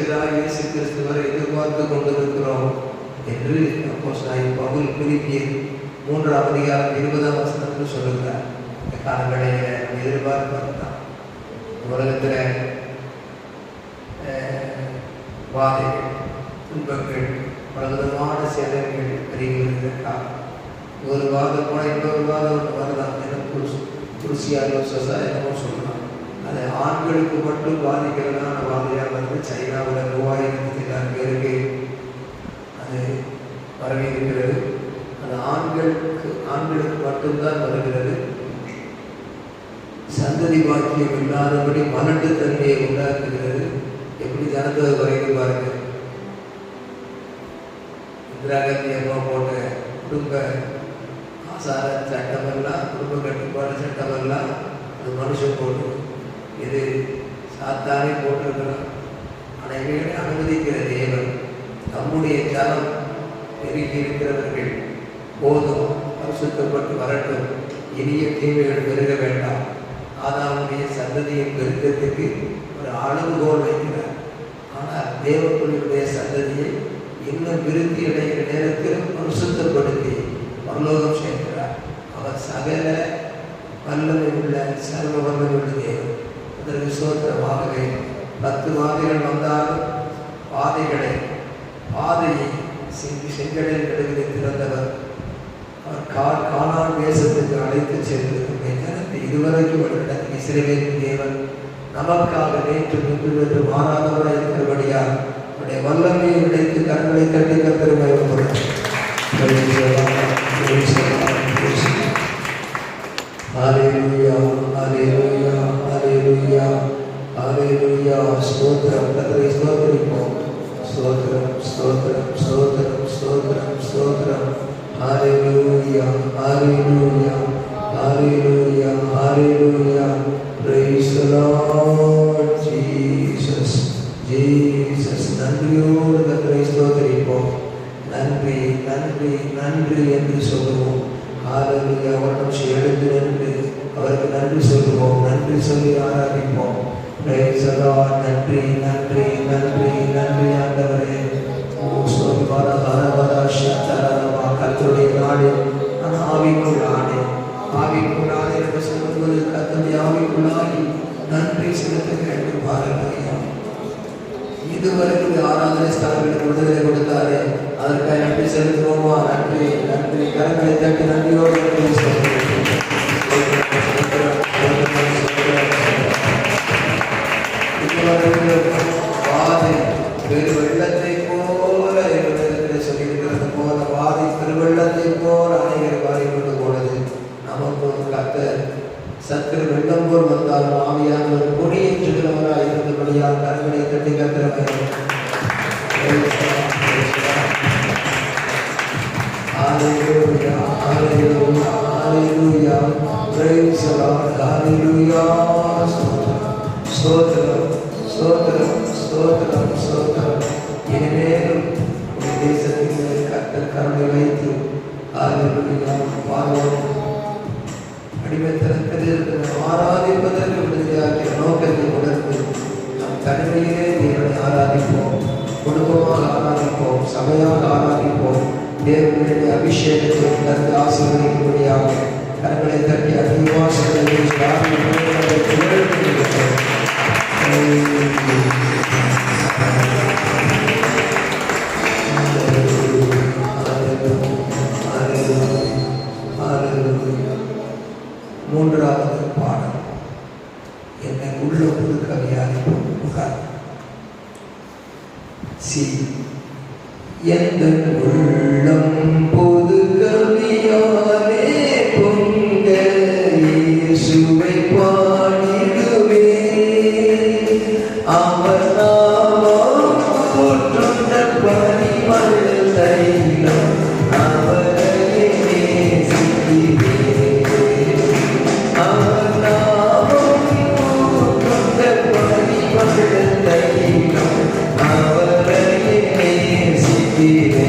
இரட்சகராகிய இயேசு கிறிஸ்துவரை எதிர்பார்த்து கொண்டிருக்கிறோம் என்று அப்போஸ்தலனாகிய பவுல் பிலிப்பியர் 3ஆம் அதிகாரம் 20ஆம் வசனத்தில் சொல்லுகிறார். இந்த காலங்களில் எதிர்பார்ப்பார்த்தான் உலகத்தில் வாதைகள், துன்பங்கள், பலவிதமான சேதங்கள் அறிவிக்கிறதுக்காக ஒரு வாதம் போனால் இன்னொரு வாதம் ஒன்று வரலாம். எனக்கு குருசியாலோ என்னமோ சொல்லலாம். அது ஆண்களுக்கு மட்டும் பாதிக்கிறதான வாதையாக வந்து சைனாவில் 3000 பேருக்கு அது வரவேற்கிறது. அது ஆண்களுக்கு மட்டும்தான் வருகிறது. சந்ததி பாக்கியம் இல்லாதபடி மலட்டு தன்மையை உண்டாக்குகிறது. எப்படி ஜனத்தொகை குறைந்து பாருங்க. இந்திரா காந்தி அம்மா போட்ட குடும்ப ஆசார சட்டமெல்லாம், குடும்ப கட்டுப்பாடு சட்டமெல்லாம் அது மனுஷன் போட்டு, இது சாத்தானே போட்டிருக்கிறான். அனைவரை அனுமதிக்கிற தேவன் நம்முடைய ஜனம் பெருகி இருக்கிறவர்கள் போதும், பரிசுத்தப்பட்டு வரட்டும், இனிய தீமைகள் பெருக வேண்டாம். ஆதாமுடைய சந்ததியின் பெருக்கத்துக்கு ஒரு அளவுகோல் வைக்கிறார். ஆனால் தேவக்குழுவுடைய சந்ததியை இன்னும் விருத்தி அடைகிற நேரத்தில் பரிசுத்தப்படுத்தி பரலோகம் சேர்க்கிறார். அவர் சகல வல்லமை உள்ள சர்வ வல்லமை உள்ள தேவன். அதற்கு சோத்திரமாகவே 10 வாதைகள் வந்தாலும் பாதையை செங்கடல் நடுவிலே திறந்தவர். அவர் கானான் தேசத்துக்கு அழைத்து சென்று ஜனத்தை இதுவரைக்கும் நடத்தி இஸ்ரவேலின் தேவன் நமக்காக நேற்று முன்று மாறாதவராக இருக்கிறபடியால் அவருடைய வல்லமையை நினைத்து கண்களை தட்டி கர்த்தரை ஹல்லேலூயா, ஹல்லேலூயா, ஹல்லேலூயா, ஹல்லேலூயா. ஸ்தோத்திரம், கர்த்தரை ஸ்தோத்திரிப்போம். ஸ்தோத்திரம், ஸ்தோத்திரம், ஸ்தோத்திரம், ஸ்தோத்திரம், ஸ்தோத்திரம். ஹல்லேலூயா, ஹல்லேலூயா, ஹல்லேலூயா, ஹல்லேலூயா. Praise the Lord Jesus, Jesus. நன்றியோடு கர்த்தரை ஸ்தோத்திரிப்போம். நன்றி, நன்றி, நன்றி என்று சொல்லுவோம். ஹல்லேலூயா. அவரிடம் எழுந்து நின்று அவருக்கு நன்றி சொல்லுவோம். நன்றி சொல்லி ஆராதிப்போம். Praise the Lord. நன்றி, நன்றி, நன்றி, நன்றி ஆண்டவரே. கர்த்தருடைய நாடு, ஆவிக்குள்ளானே, ஆவிக்குள்ளானே என்று சொல்லும்போது கர்த்தருடைய ஆவிக்குள்ளாகி நன்றி செலுத்த வேண்டும். பாருங்க, இதுவரைக்கும் ஆராதனை ஸ்தலங்களுக்கு விடுதலை கொடுத்தாரே, அதற்காக நன்றி செலுத்துவோமா? நன்றி, நன்றி. கரங்களை தட்டி நன்றியோடு வாதை பெரு வெள்ளத்தை போல சொல்லியிருக்கிறது போல, வாதை பெருவெள்ளத்தை போல அனைவரை வாரி கொண்டு போனது. நமக்கு கர்த்தர் சற்று வெள்ளம் போல் வந்தாலும் ஆவியானவர் பொடியேற்றுகிறவராக இருந்தபடியால் கரங்களை தட்டி கர்த்தரை ஹல்லேலூயா, ஹல்லேலூயா, ஹல்லேலூயா. Praise the Lord, ஹல்லேலூயா. ஸ்தோத்திரம், ஸ்தோத்திரம், ஸ்தோத்திரம், ஸ்தோத்திரம். இனிமேலும் ஒரு தேசத்தின் கர்த்தர் கருணை வைத்து ஹல்லேலூயா பார்வோம் அடிமைத்தனத்தில் இருக்கிற ஆராதிப்பதற்கு விடுதலையாகிய நோக்கத்தை உணர்ந்து நம் தனிமையிலே தேவனை ஆராதிப்போம். குடும்பமாக ஆராதிப்போம், சபையாக ஆராதிப்போம். தேவனுடைய அபிஷேகத்தை கருத்து ஆசீர்வதிக்கும்படியாக கரங்களை தட்டி அதிவாசங்களை மூன்றாவது பாடம் என்னை உள்ள புது கவியாதி எந்த உள்ளம் பொது கவியாலே பொங்க இயேசுவை பாடிடுவே. அவர் நாமம் போற்றுண்ட பரிமள தைலம் அவரையே நேசிக்கிறேன். அவர் நாமம் போற்றுண்ட பரிமள தைலம் அவரையே நேசிக்கிறேன்.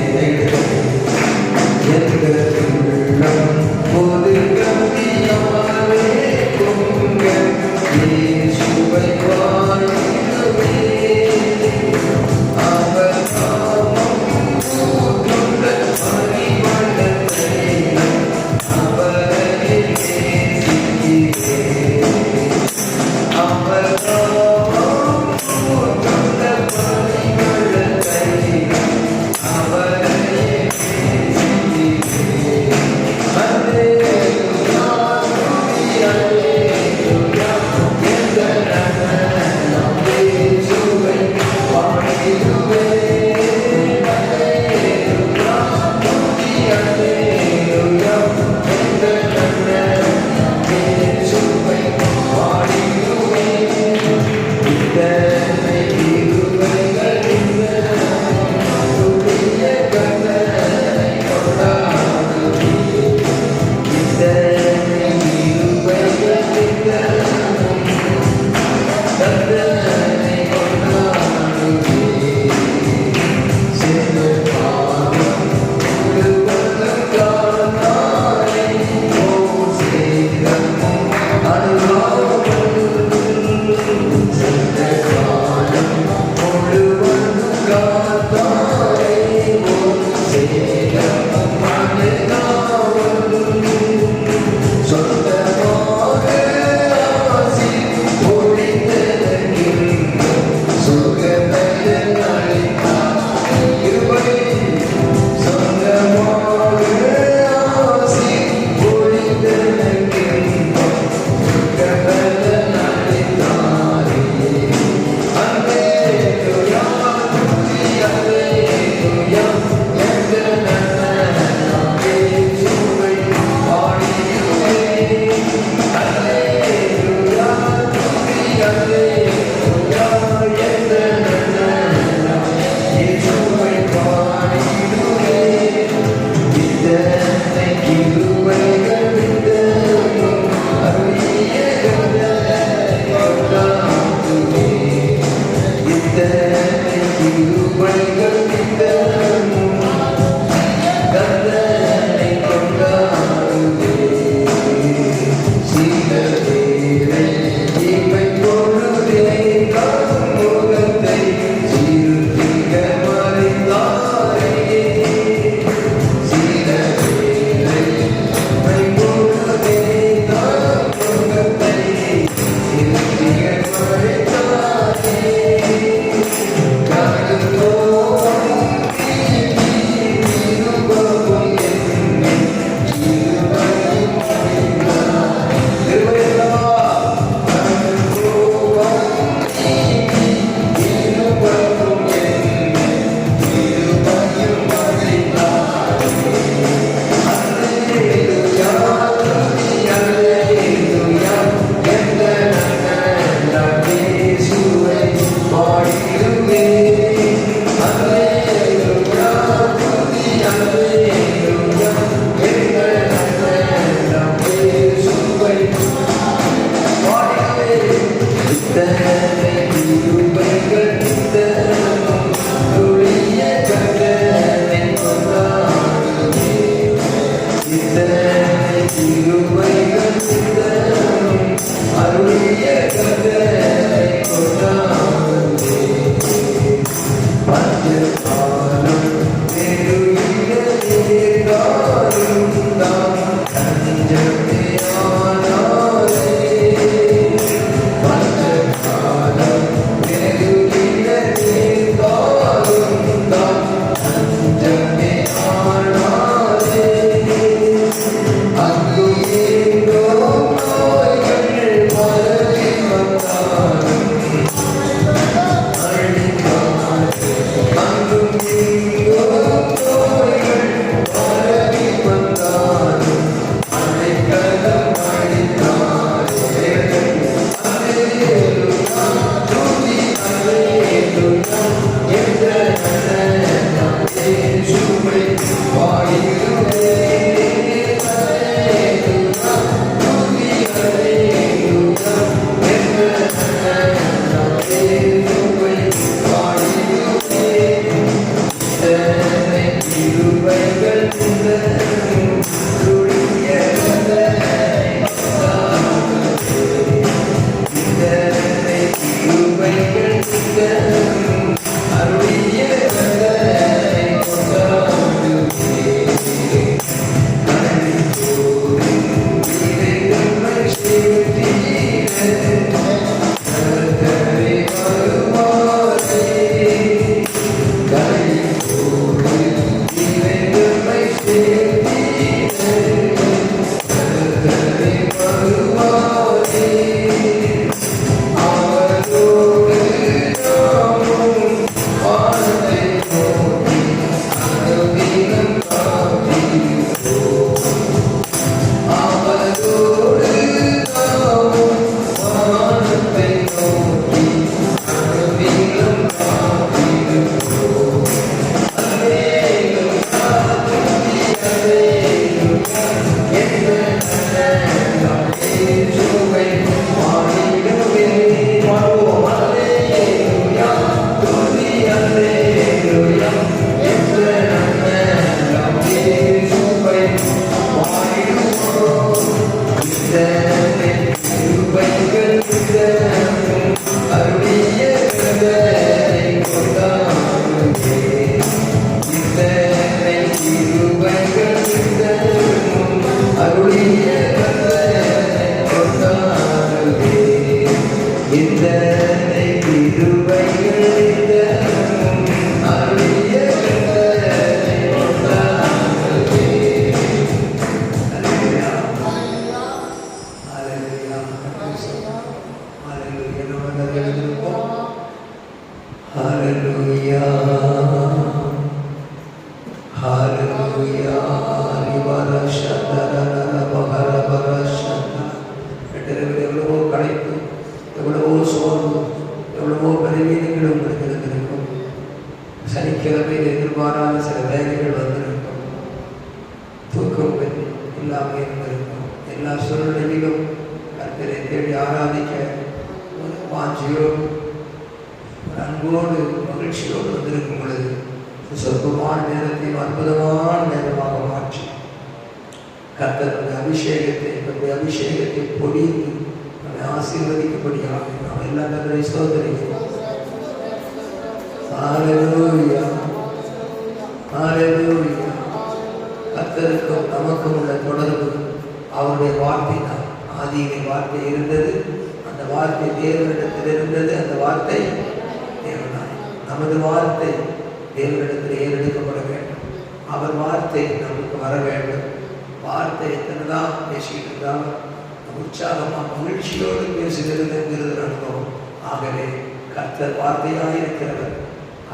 Hallelujah, Hallelujah. Rivara Shandara Bahara Bara Shanda. எவ்வளவோ களைப்பு, எவ்வளவோ சோர்வு, எவ்வளவோ பலவீனங்கள் உங்களுக்கு இருந்திருக்கும். சனிக்கிழமையில் எதிர்பாராத சில வேலைகள் வந்திருக்கும். தூக்கம் இல்லாமல் இருந்திருக்கும். எல்லா சூழ்நிலையிலும் கர்த்தரை தேடி ஆராதிக்க ஒரு வாஞ்சியோடு, அன்போடு, மகிழ்ச்சியோடு வந்திருக்கும் பொழுது சொற்பமான நேரத்தையும் அற்புதமான நேரமாக மாற்றி கர்த்தருடைய அபிஷேகத்தை பொழிந்து நம்மை ஆசீர்வதிக்கும்படியாக நாம் எல்லாம் கர்த்தரை ஸ்தோத்திரிக்கிறோம். ஹல்லேலூயா, ஹல்லேலூயா. கர்த்தருக்கும் நமக்கும் உள்ள தொடர்பு அவருடைய வார்த்தை தான். ஆதியிலே வார்த்தை இருந்தது, அந்த வார்த்தை தேவனிடத்தில் இருந்தது, அந்த வார்த்தை தேவனாய். நமது வார்த்தை தேவனிடத்தில் ஏறெடுக்கப்பட வேண்டும். அவர் வார்த்தை நமக்கு வர வேண்டும். வார்த்தை எத்தனைதான் பேசிட்டு இருந்தாலும் உற்சாகமாக மகிழ்ச்சியோடு பேசுகிறது என்கிறது அனுபவம். ஆகவே கர்த்தர் வார்த்தையாக இருக்கிறவர்.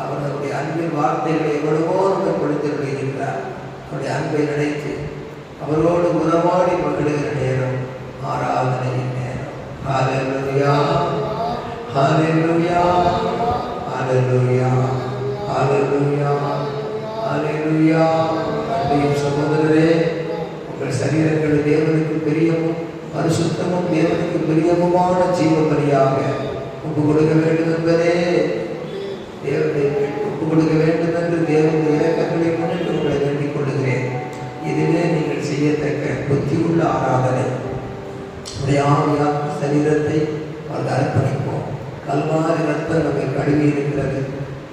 அவர் நம்முடைய அன்பின் வார்த்தைகளை எவ்வளவோ நம்ம கொடுத்திருக்கிறார். அவருடைய அன்பை நினைத்து அவரோடு உறவாடி மகிழ்கிற நேரம் ஆராதனையின் நேரம். ஹல்லேலூயா, ஹல்லேலூயா, ஹல்லேலூயா, ஹல்லேலூயா, ஹல்லேலூயா. அன்பின் சகோதரரே, உங்கள் சரீரங்கள் தேவனுக்கு பிரியமும் பரிசுத்தமும் தேவனுக்கு பிரியமுமான ஜீவ பலியாக ஒப்பு கொடுக்க வேண்டும் என்பதே தேவனை ஒப்பு கொடுக்க வேண்டும் என்று தேவனுடைய இலக்கங்களை முன்னிட்டு உங்களை வேண்டிக் கொள்ளுகிறேன். இதுவே நீங்கள் செய்யத்தக்க புத்தியுள்ள ஆராதனை. உடைய ஆவியாக சரீரத்தை அவர் அர்ப்பணிப்போம். கல்வாரி ரத்தம் நம்மை கழுவி இருக்கிறது.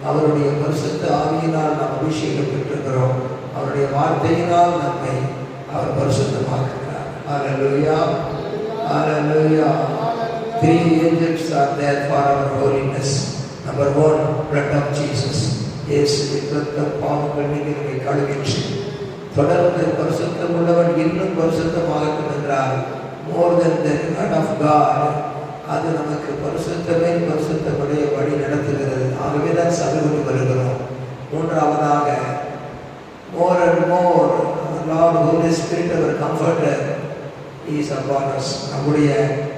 அவருடைய பரிசுத்த ஆவியினால் நாம் அபிஷேகம் பெற்றிருக்கிறோம். அவருடைய வார்த்தையினால் நம்மை அவர் பரிசுத்தமாக்குகிறார். Hallelujah, hallelujah. 3 angels are there for our holiness. Number 1, blood of Jesus. இயேசுவின் இரத்தம் பாவங்கள் நீங்கி கழுவிற்று. தொடர்ந்து பரிசுத்தம் உள்ளவன் இன்னும் பரிசுத்தமாகட்டும் என்றார். More than the word of God. அது நமக்கு பரிசுத்தமே பரிசுத்தமுடைய வழி நடத்துகிறது. ஆகவே தான் சபைக்கு வருகிறோம். மூன்றாவதாக, more and more Lord Holy Spirit our comforter is upon us. நம்முடைய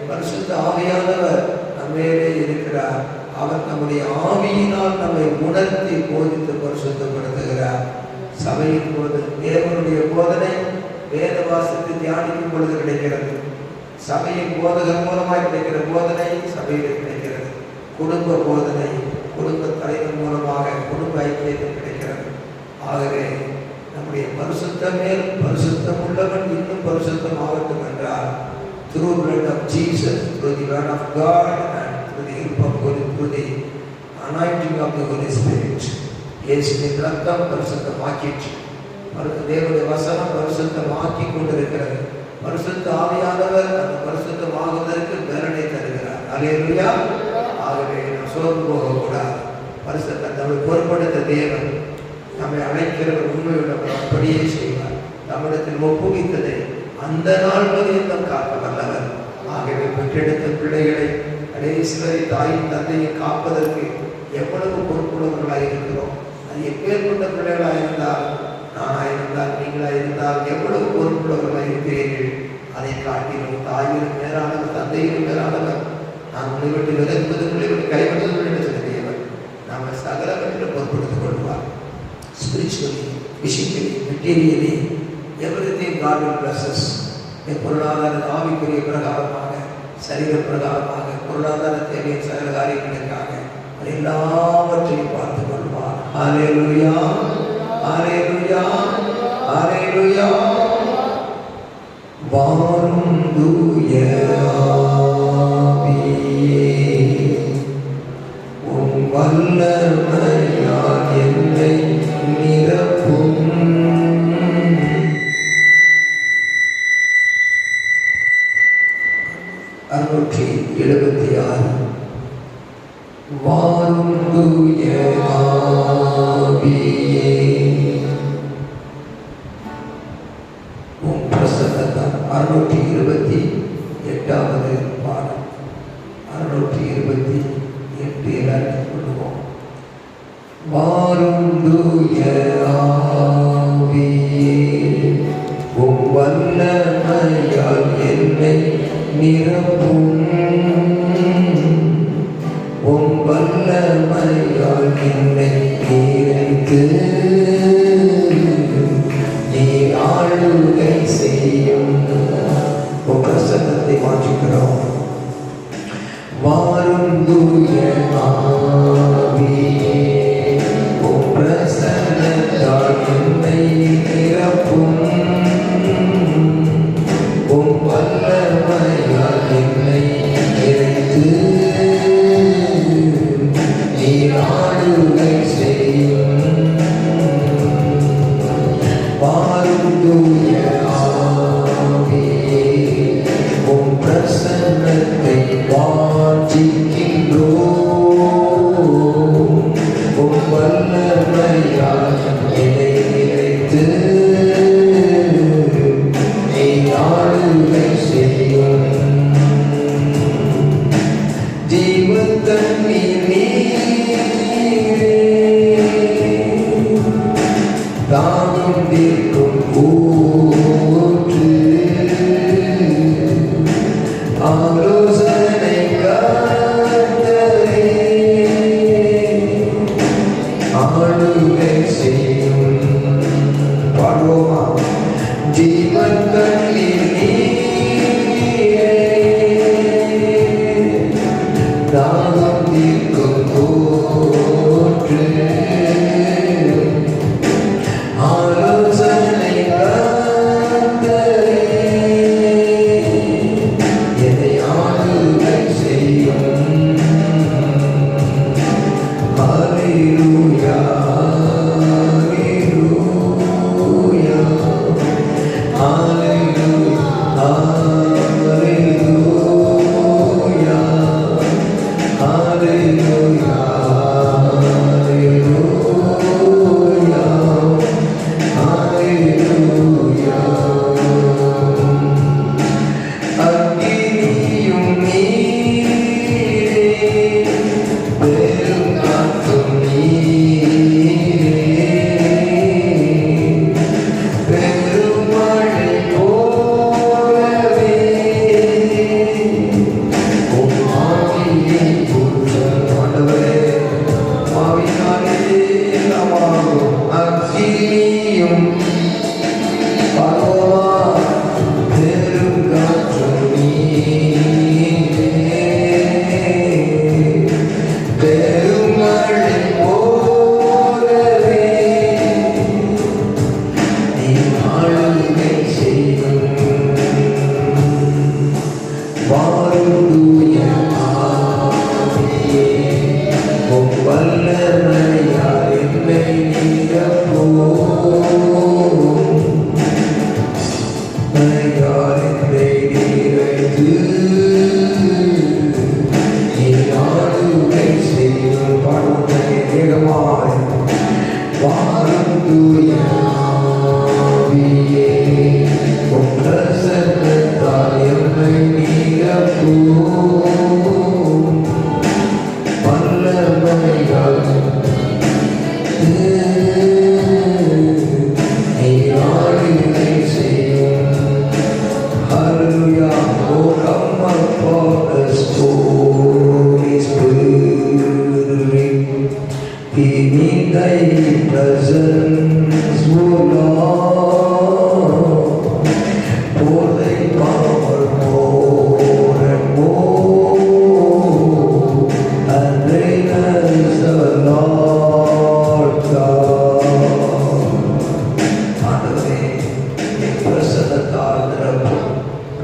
பரிசுத்த ஆவியானவர் நம்மேலே இருக்கிறார். அவர் நம்முடைய ஆவியினால் நம்மை உணர்த்தி போதித்து பரிசுத்தப்படுத்துகிறார். சபையின் பொழுது தேவனுடைய போதனை வேத வாசித்து தியானிக்கும் பொழுது கிடைக்கிறது. சபையின் போதகர் மூலமாய் கிடைக்கிற போதனை சபையில் கிடைக்கிறது. குடும்ப போதனை குடும்ப தலைவர் மூலமாக குடும்ப ஐக்கியத்தில் கிடைக்கிறது. ஆகவே நம்முடைய பரிசுத்தமே பரிசுத்தம் உள்ளவன் இன்னும் பரிசுத்தமாகட்டும் என்றார். through blood of Jesus, through the word of God and through the help of through the anointing of the Holy Spirit. இயேசுவின் ரத்தம் பரிசுத்தமாக்கிற்று. தேவனுடைய வசனம் பரிசுத்தமாக்கி கொண்டிருக்கிறது. பரிசுத்த ஆவியானவர் அந்த பரிசுத்தமாகுவதற்கு பலனை தருகிறார். அல்லேலூயா. ஆகவே நாம் சோர்ந்து போகக்கூடாது. பரிசுத்த நம்மை பொறுப்படுத்த தேவன் நம்மை அழைக்கிறவர் உண்மையுள்ளவர் அப்படியே செய்வார். நம்மிடத்தில் ஒப்புவித்ததை அந்த நாள் பரியந்தம் காக்க வல்லவர். ஆகவே பெற்றெடுத்த பிள்ளைகளை கடைசிவரை தாயின் தந்தையை காப்பதற்கு எவ்வளவு பொறுப்புள்ளவர்களாக இருக்கிறோம். அது எப்பேற்பட்ட பிள்ளைகளாக இருந்தால், நானாக இருந்தால், நீங்களாக இருந்தால் எவ்வளவு பொறுப்புள்ளவர்களாக இருக்கிறீர்கள். அதை காட்டிலும் தாயிலும் மேலானவர், தந்தையிலும் மேலானவர். நான் உங்களை விலகுவது விட்டு கைவிடுவது என்று சொல்லியவர் நாம் சகலவற்றிலும் பொறுப்படுத்திக் கொள்வார். Spiritually, physically, materially, everything God will bless us. பொருளாதார ஆவிக்குரிய பிரகாரமாக, சரீர பிரகாரமாக, பொருளாதார தேவையின் சகல காரியங்களுக்காக எல்லாவற்றையும் பார்த்துக் கொள்வார். ஹல்லேலூயா, ஹல்லேலூயா, ஹல்லேலூயா. வாரும் தூய ஆவியே, உம் வல்லமையால் என்னை நிரப்பும். 676. வாரும் தூய ஆவியே, உம் பிரசன்னத்தால். 628வது பாடல். 628 எல்லாரும் கொள்ளுவோம். வாரும் தூய ஆவியே, உம் வல்லமையால் என்னை நிரப்பும். உம் வல்லமையால் என்னை நிறைத்து நீர் ஆளுகை செய்யும். உம் பிரசன்னத்தை வாஞ்சிக்கிறோம். வாரும் தூய ஆவியே, உம் பிரசன்னத்தால் என்னை நிரப்பும். உம் வல்லமையால் என்னை நிறைத்து நீர் ஆளுகை செய்யும். வாரும் தூய ஆவியே, உம் பிரசன்னத்தை வாஞ்சிக்கின்றோம். உம் வல்லமையால் என்னை நிறைத்து நீர் ஆளுகை செய்யும். ஜீவத்தண்ணீர் நீரே, தாகம் தீர்க்கும் ஊற்று, ஆலோசனை கர்த்தரே, ஆளுகை செய்யும். பாடுவோமா? ஜீவன் தண்ணீர் நீரே, தாகம் தீர்க்கும் ஊற்று, ஆலோசனை கர்த்தரே, என்னை ஆளுகை செய்யும். ஹல்லேலூயா, ஹல்லேலூயா, ஹல்லேலூயா, ஹல்லேலூயா, ஹல்லேலூயா, ஹல்லேலூயா. அக்கினியும் நீரே, பெருங்காற்றும் நீரே, பெருமழை போலவே உம் ஆவியை ஊற்றும். ஆண்டவரே, ஆவியினாலே நாமாகும். அக்கினியும் பாடுவோமா? பெருங்காற்றும் நீரே, பெருமழை போலவே நீர் ஆளுகை செய்யும். வாரும் தூய ஆவியே, உம் வல்லமையால் என்னை நிரப்பும். வல்லமையால் என்னை நிறைத்து நீர் ஆளுகை செய்யும். பாடுவோமே வேகமாய். வாரும் தூய ஆவியே, உம் பிரசன்னத்தால் என்னை நிரப்பும். வல்லமையால் நீர் ஆளுகை செய்யும். Hallelujah. Oh, come upon us, Holy Spirit. Be in thy presence, O Lord. Pour thy power more and more, and reign as the Lord God. ஆண்டவரே, என் பிரசன்னத்தால் நிரப்பும்,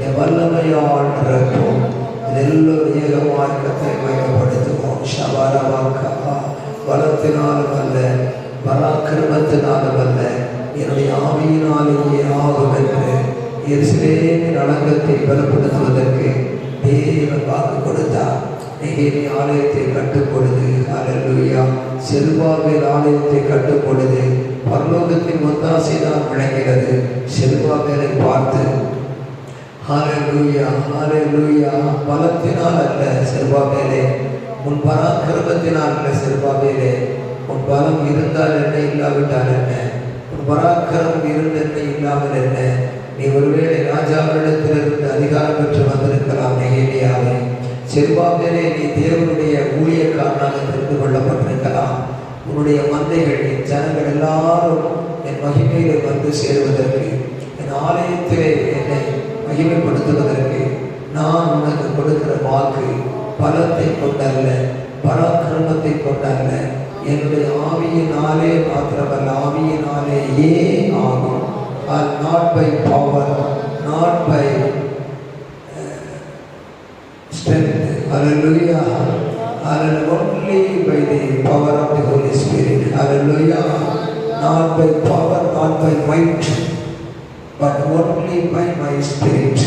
என் வல்லமையால் நிரப்பும். இதெல்லாம் ஏகமாய் கர்த்தரை மகிமைப்படுத்துவோம். ஷபாரவாக்கா, பலத்தினாலும் அல்ல, பராக்கிரமத்தினாலும் அல்ல, என்னுடைய ஆவியினாலேயே ஆகும் என்று எருசலேமின் அலங்கத்தை பலப்படுத்துவதற்கு தேவன் வாக்கு கொடுத்தார். நெகேமியா ஆலயத்தை கட்டும் பொழுது, ஹல்லேலூயா, செருபாபேல் ஆலயத்தை கட்டும் பொழுது பரலோகத்தின் ஒத்தாசை தான் விளங்கினது. செருபாபேலை பார்த்து, ஹல்லேலூயா, ஹல்லேலூயா, பலத்தினால் அல்ல செருபாபேலே, உன் பராக்கிரமத்தினால் அல்ல செருபாபேலே, உன் பலம் இருந்தால் என்ன, இல்லாவிட்டால் என்ன, உன் பராக்கிரமம் இருந்த என்ன, இல்லாமல் என்ன. நீ ஒருவேளை ராஜாவிடத்திலிருந்து அதிகாரம் பெற்று வந்திருக்கலாம். நெகேமியாவே, செருபாபேலே, நீ தேவனுடைய ஊழியக்காரனாக தெரிந்து கொள்ளப்பட்டிருக்கலாம். உன்னுடைய மந்தைகள், என் ஜனங்கள் எல்லாரும் என் மகிமையிலே வந்து சேருவதற்கு, என் ஆலயத்திலே என்னை மகிமைப்படுத்துவதற்கு நான் உனக்கு கொடுக்கிற வாக்கு பலத்தை கொண்டல்ல, பராக்கிரமத்தை கொண்டல்ல, என்னுடைய ஆவியினாலே மாத்திரமல்ல, ஆவியினாலேயே ஆகும். Not by power, not by strength. Hallelujah. Hallelujah. Only by the power of the Holy Spirit. Hallelujah. Not by power, not by might, but only by my spirit.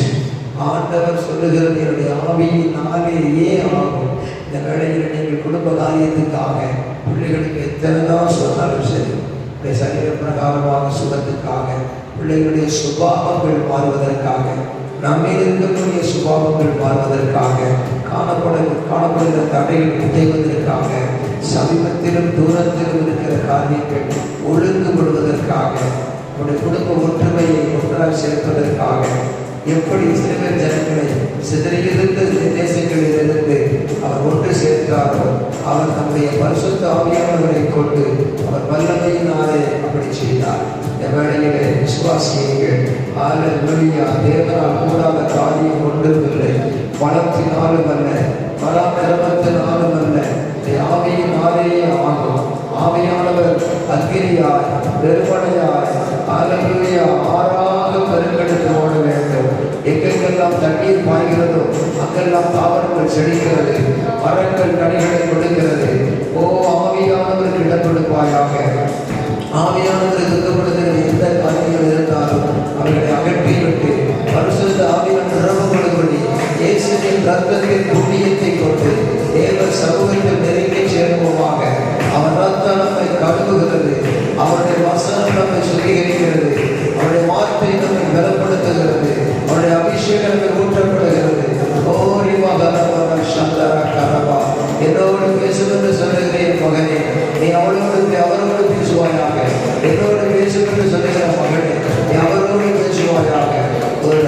ஆண்டவர் சொல்லுகிறது, என்னுடைய ஆவியினாலேயே ஆகும். இந்த வேளையில் நீங்கள் குடும்ப காரியத்துக்காக பிள்ளைகளுக்கு எத்தனைதான் சொன்னாலும் சரி, சரீர பிரகாரமாக சுகத்துக்காக, பிள்ளைகளுடைய சுபாவங்கள் மாறுவதற்காக, நம்மில் இருக்கக்கூடிய சுபாவங்கள் மாறுவதற்காக, காணப்படுகிற தடைகள் உதைவதற்காக, சமீபத்திலும் தூரத்திலும் இருக்கிற காரியங்கள் ஒழுங்குபடுவதற்காக, நம்முடைய குடும்ப ஒற்றுமையை ஒன்றாக சேர்ப்பதற்காக, எப்படி இஸ்ரவேல் ஜனங்களை சிதறியிருந்த தேசங்களிலிருந்து அவர் ஒன்று சேர்த்தாரோ, அவர் நம்முடைய பரிசுத்த ஆவியானவரை கொண்டு அவர் வல்லமையினாலே அப்படி செய்தார். இந்த வேளையிலே விசுவாசியுங்கள். ஹல்லேலூயா. தேவனால் கூடாத காரியம் ஒன்றுமில்லை. பலத்தினாலும் அல்ல, பராக்கிரமத்தினாலும் அல்ல, ஆவியினாலேயே ஆகும். ஆவியானவர் அக்கினியாய், வெறுமனையாய், ஹல்லேலூயா, ஆறாக பெருக்கெடுத்து ஓட வேண்டும். எங்கெங்கெல்லாம் தண்ணீர் பாய்கிறதோ அங்கெல்லாம் தாவரங்கள் செழிக்கிறது, மரங்கள் கனிகளை கொடுக்கிறது. ஓ, ஆவியானவருக்கு இடம் கொடுப்பாயாக. ஆவியானவரை துக்கப்படுகிற எந்த காரியங்கள் இருந்தாலும் அவர்களை அகற்றிவிட்டு பரிசுத்த ஆவியானவர் நிரப்பப்படும்படி இயேசுவின் ரத்தத்தின் புண்ணியத்தை கொண்டு தேவ சமூகத்தில் நெருங்கி சேருவோமாக. அவர் ரத்தம் நம்மை கழுவுகிறது, அவருடைய வசனம் நம்மை சுத்திகரிக்கிறது, அவருடைய வார்த்தை நம்மை பலப்படுத்துகிறது, அவருடைய அபிஷேகம் நம்மை ஊற்றப்படுகிறது. என்னோடு பேசும் என்று சொல்லுகிறேன் மகனே, நீ அவளோடு அவரோடு பேசுவாயாக. என்னோடு பேசும் என்று சொல்லுகிற மகனே, நீ அவரோடு பேசுவாயாக. ஒரு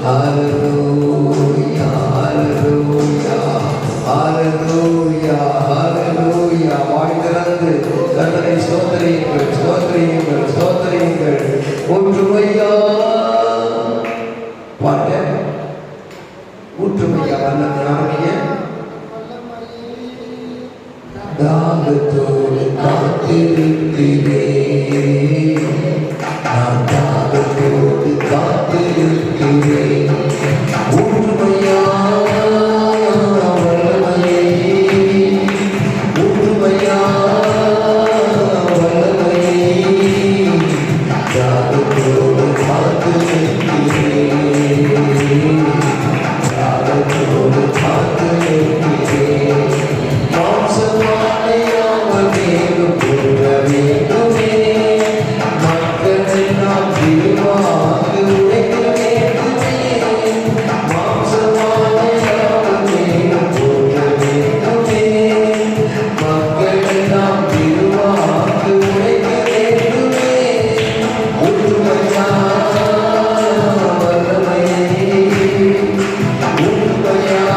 ஹல்லேலூயா, ஹல்லேலூயா, ஹல்லேலூயா, ஹல்லேலூயா. வாய் திறந்து கர்த்தரை ஸ்தோத்திரியுங்கள், ஸ்தோத்திரியுங்கள், ஸ்தோத்திரியுங்கள். ஊற்றுமையா பாட்டு, ஊற்றுமையா வல்லமை ஆரம்பிய தாகத்தோடு காத்திருக்கிறேன், நான் தாகத்தோடு காத்திருக்கிறேன். ஊற்றுமையா வல்லமையே, ஊற்றுமையா வல்லமையே, தாகத்தோடு காத்திருக்கிறேன், தாகத்தோடு காத்திருக்கிறேன். மாம்சமானையாமல் மேலும் கொள்ள வேண்டுமே, மக்கள் எல்லாம் திருவாக உழைக்க வேண்டுமே. மாம்சமானையாமல் மேலும் கொள்ள வேண்டுமே, மக்கள் எல்லாம் திருவாக உழைக்க வேண்டுமே. ஊற்றுமையா வல்லமையே, ஊற்றுமையா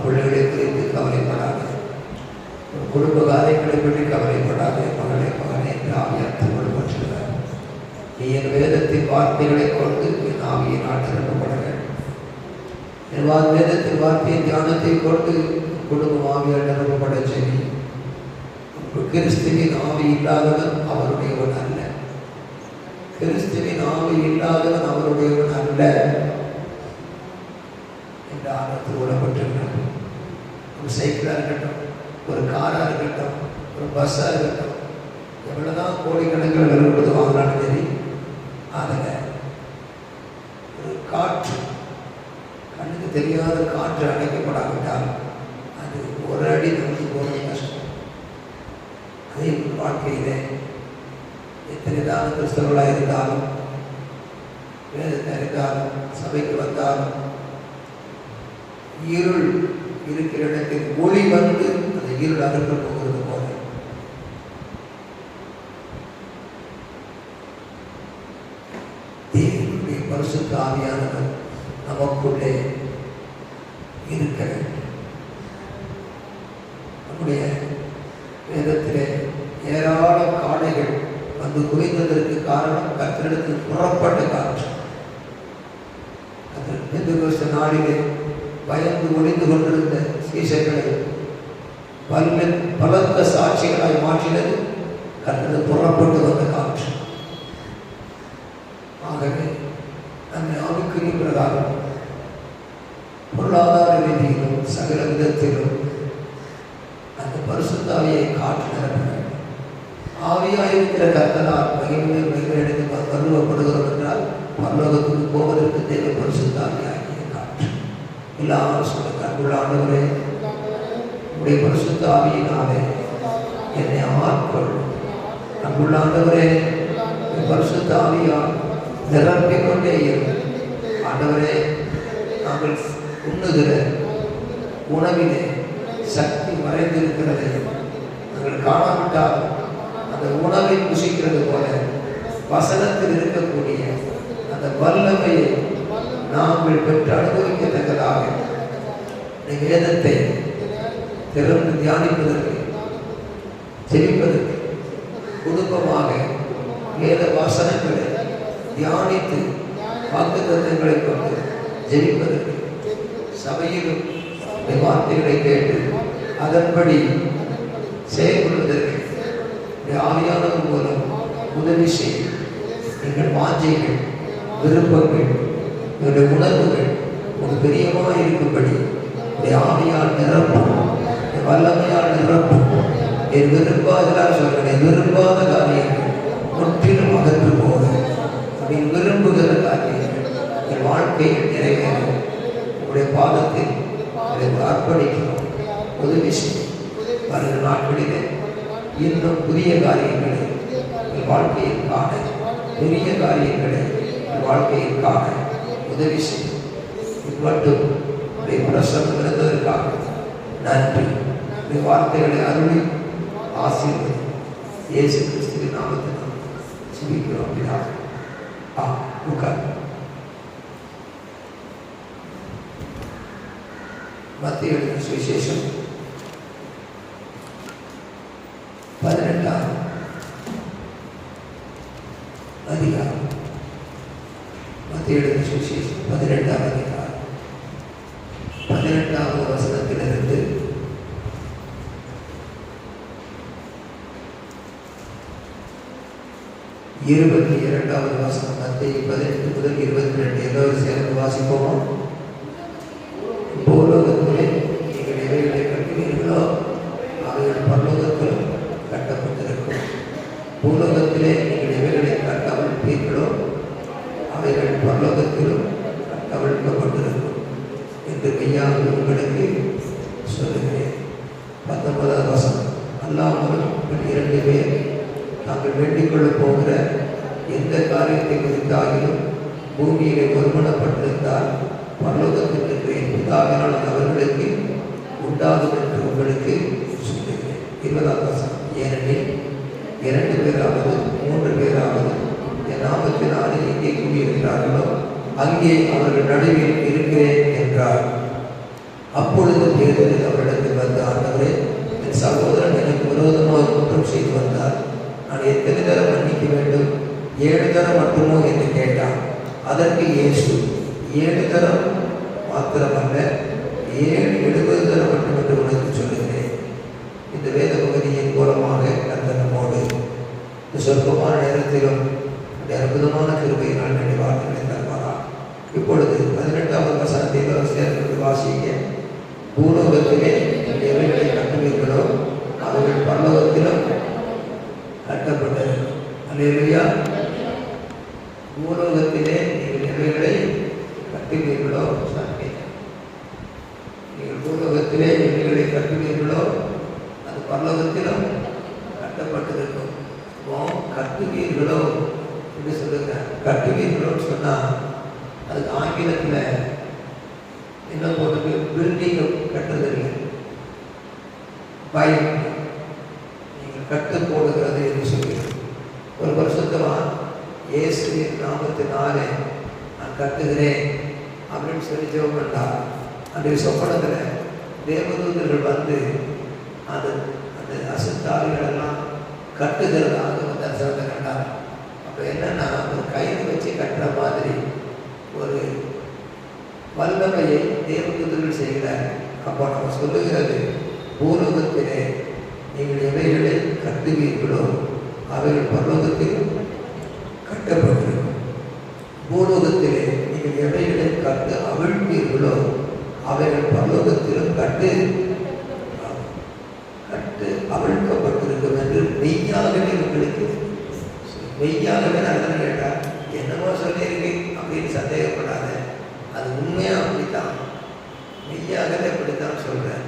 பிள்ளைகளை குறித்து கவலைப்படாது, குடும்ப காரியங்களை பற்றி கவலைப்படாது. மகளே மகனே, ஆவியார் கொடுப்பற்றுகிறார். நீ என் வேதத்தின் வார்த்தைகளை கொண்டு என் ஆவியை நாட்டிருக்கப்பட வேண்டும். என் வேதத்தின் வார்த்தையின் தியானத்தை கொண்டு குடும்பம் ஆவியால் நிரப்பப்பட செய்தி. கிறிஸ்துவின் ஆவி இல்லாதவன் அவருடையவன் அல்ல. கிறிஸ்துவின் ஆவி இல்லாதவன் அவருடையவன் அல்ல என்ற ஆர்வத்தில் விடப்பட்டிருக்கிறது. ஒரு சைக்கிளாக இருக்கட்டும், ஒரு காராக இருக்கட்டும், ஒரு பஸ்ஸாக இருக்கட்டும், எவ்வளோதான் கோடிக்கணக்கில் விலை கொடுத்து வாங்கினாலும் சரி, அதில் ஒரு காற்று, கண்ணுக்கு தெரியாத காற்று அடைக்கப்படாவிட்டால் அது ஒரு அடி நமக்கு போகிறது கஷ்டம். அதே வாழ்க்கையிலே எத்தனை தான் கிறிஸ்தவர்களாக இருந்தாலும், வேதத்தை இருந்தாலும், சபைக்கு வந்தாலும், இருள் இருக்கிற இடத்தில் ஒளி வந்து அந்த இருள் அகற்ற போகிறது போல தேவனுடைய பரிசுத்த ஆவியானவர் நமக்குள்ளே இருக்க வேண்டும். நம்முடைய வேதத்திலே ஏராள காடைகள் வந்து குவிந்ததற்கு காரணம் கர்த்தரிடத்தில் புறப்பட்ட காற்று. பெந்தெகோஸ்தே நாளிலே பயந்து ஒளிந்து கொண்டிருந்த சீஷர்களை பலத்த சாட்சிகளாய் மாற்றினது கர்த்தரிடத்தில் புறப்பட்டு வந்த காற்று. ஆகவே நம்மை ஆவிக்குரிய பிரகாரம் பொருளாதார ரீதியிலும் சகல விதத்திலும் அந்த பரிசுத்த ஆவியை காற்று நிரப்ப வேண்டும். ஆவியாக இருக்கிற கர்த்தனால் மகிமை அடைந்து பருவப்படுகிறோம் என்றால் பரலோகத்துக்கு போவதற்கு தேவை பரிசுத்த ஆவியாகிய காற்று. எல்லாரும் சொல்ல அன்புள்ள ஆண்டவரே, உடைய பரிசுத்த ஆவியினாலே என்னை ஆட்கொள்ளும். அன்புள்ள ஆண்டவரே, பரிசுத்த ஆவியால் நிரப்பிக் கொண்டே இருக்கும். ஆண்டவரே, நாங்கள் உண்ணுகிற உணவிலே சக்தி மறைந்திருக்கிறதை நாங்கள் காணாவிட்டால் அந்த உணவை புசிக்கிறது போல வசனத்தில் இருக்கக்கூடிய அந்த வல்லமையை நாங்கள் பெற்று அனுபவிக்கத்தக்கதாக வேதத்தை திறந்து தியானிப்பதற்கு, ஜெபிப்பதற்கு, குடும்பமாக வேத வசனங்களை தியானித்து வாக்குத்தத்தங்களை கொண்டு ஜெபிப்பதற்கு, சபையிலும் வார்த்தைகளை கேட்டு அதன்படி செயல்படுவதற்கு ஆவியானவர் மூலம் உதவி செய்யும். எங்கள் வாஞ்சைகள், விருப்பங்கள், எங்களுடைய உணர்வுகள் ஒரு பிரியமாக இருக்கும்படி ஆவியால் நிரப்பும், வல்லமையால் நிரப்பும். என் விரும்பாத சொல்கிறேன், விரும்பாத காரியங்கள் முற்றிலும் அகற்று போக நீ விரும்புகிற காரியங்கள் என் வாழ்க்கையில் நிறைவேறும். உங்களுடைய பாதத்தில் அர்ப்பணிக்கிறோம். உதவி செய்யும். வருகிற நாட்களிலே இன்னும் புதிய காரியங்களை என் வாழ்க்கையில் காண, பெரிய காரியங்களை என் வாழ்க்கையில் காண உதவி செய்யும். மட்டும் பிரசனம் இருந்ததற்காக நன்றி. வார்த்தைகளை அருளி ஆசீர்வதி. இயேசு கிறிஸ்துவின் நாமத்தில் ஜெபிக்கிறோம் பிதாவே. மத்திய எழுதின சுவிசேஷம் 18ஆம் அதிகாரம். மத்திய எழுதின சுவிசேஷம் 18ஆம் அதிகாரம் 18வது வசனத்திலிருந்து 22வது வசனம். மத்திய 18 முதல் 22 எல்லோரும் சேர்ந்து வாசிப்போமா? பூலோகத்திலே நீங்கள் எவைகளை கட்டுவீர்களோ அவைகள் பரலோகத்திலும் கட்டப்பட்டிருக்கும். பூலோகத்திலே நீங்கள் எவைகளை கட்டவிழ்ப்பீர்களோ அவைகள் பரலோகத்திலும் கட்டவிழ்க்கப்பட்டிருக்கும் என்று மெய்யாக உங்களுக்கு சொல்லுகிறேன். 19வது வசனம். அல்லாமலும் 2 பேர் தாங்கள் வேண்டிக் கொள்ள போகிற எந்த காரியத்தை குறித்தாகிலும் பூமியிலே ஒருமனப்பட்டிருந்தால் பரலோகத்தில் இருக்கிற என் பிதாவினால் அவர்களுக்கு உண்டாகும் என்று உங்களுக்கு சொல்லுகிறேன். 20வது வசனம். ஏனெனில் 2 பேராவது 3 பேராவது என் நாமத்தினாலே எங்கே கூடியிருக்கிறார்களோ அங்கே அவர்கள் நடுவில் இருக்கிறேன் என்றார். அப்பொழுது பேதுரு அவரிடத்தில் வந்து, ஆண்டவரே, என் சகோதரன் எனக்கு விரோதமாக குற்றம் செய்து வந்தார். நான் எத்தனை தரம் மன்னிக்க வேண்டும்? 7 தரம் மட்டுமோ என்று கேட்டான். அதற்கு இயேசு, 7 தரம் மாத்திரமல்ல, 70 தரம் மட்டும் என்று உனக்கு சொல்லுகிறேன். இந்த வேத பகுதியின் மூலமாக கர்த்தர் நம்மோடு இந்த சொற்பமான நேரத்திலும் அற்புதமான கிருபையினால் வேண்டிய வார்த்தைகளை தருவாரா. இப்பொழுது 18வது வசனத்தில் சேர்ந்து வாசிக்க, பூலோகத்திலே எவைகளை கட்டுவீர்களோ அவர்கள் பரலோகத்திலும் கட்டப்பட்டிருக்கும். அல்லேலூயா. பூலோகத்திலே நீங்கள் எவைகளை கட்டுவீர்களோ, நீங்கள் பூலோகத்திலே எவைகளை கட்டுவீர்களோ அது பரலோகத்திலும் கட்டப்பட்டிருக்கும். கட்டுவீர்களோ என்று சொல்லுங்க. கட்டுவீர்களோன்னு சொன்னால் அதுக்கு ஆங்கிலத்தில் என்ன போட்டு பில்டிங் கட்டுறதில்லை, பயம் நீங்கள் கட்டு போடுகிறது என்று சொல்லுங்கள். ஒரு வருஷத்துலாம் இயேசுவின் நாமத்தினாலே நான் கட்டுகிறேன் அப்படின்னு சொல்லி ஜெபம் பண்ணார். அன்றைய சொப்பனத்தில் தேவதூதர்கள் வந்து அந்த அசுத்தாவிகளெல்லாம் கட்டுகிறதாக வந்து தரிசனத்தை கண்டார். அப்போ என்னென்னா, ஒரு கயிறு வச்சு கட்டுற மாதிரி ஒரு வல்லமையை தேவதூதர்கள் செய்கிறார். அப்போ நம்ம சொல்லுகிறது, பூலோகத்திலே நீங்கள் எவைகளை கட்டுவீர்களோ அவைகள் பரலோகத்தில் கட்டப்பட்டிருக்கும். பூலோகத்திலே நீங்கள் எவைகளை கட்டு அவிழ்ப்பீர்களோ அவைகள் பரலோகத்திலும் கட்டு அவிழ்க்கப்பட்டிருக்கும் என்று மெய்யாகவே உங்களுக்கு, மெய்யாகவே நான் கேட்டால் என்னமோ சொல்லியிருக்கு அப்படின்னு சந்தேகப்படாத, அது உண்மையாக அப்படித்தான், மெய்யாகவே அப்படித்தான் சொல்கிறேன்.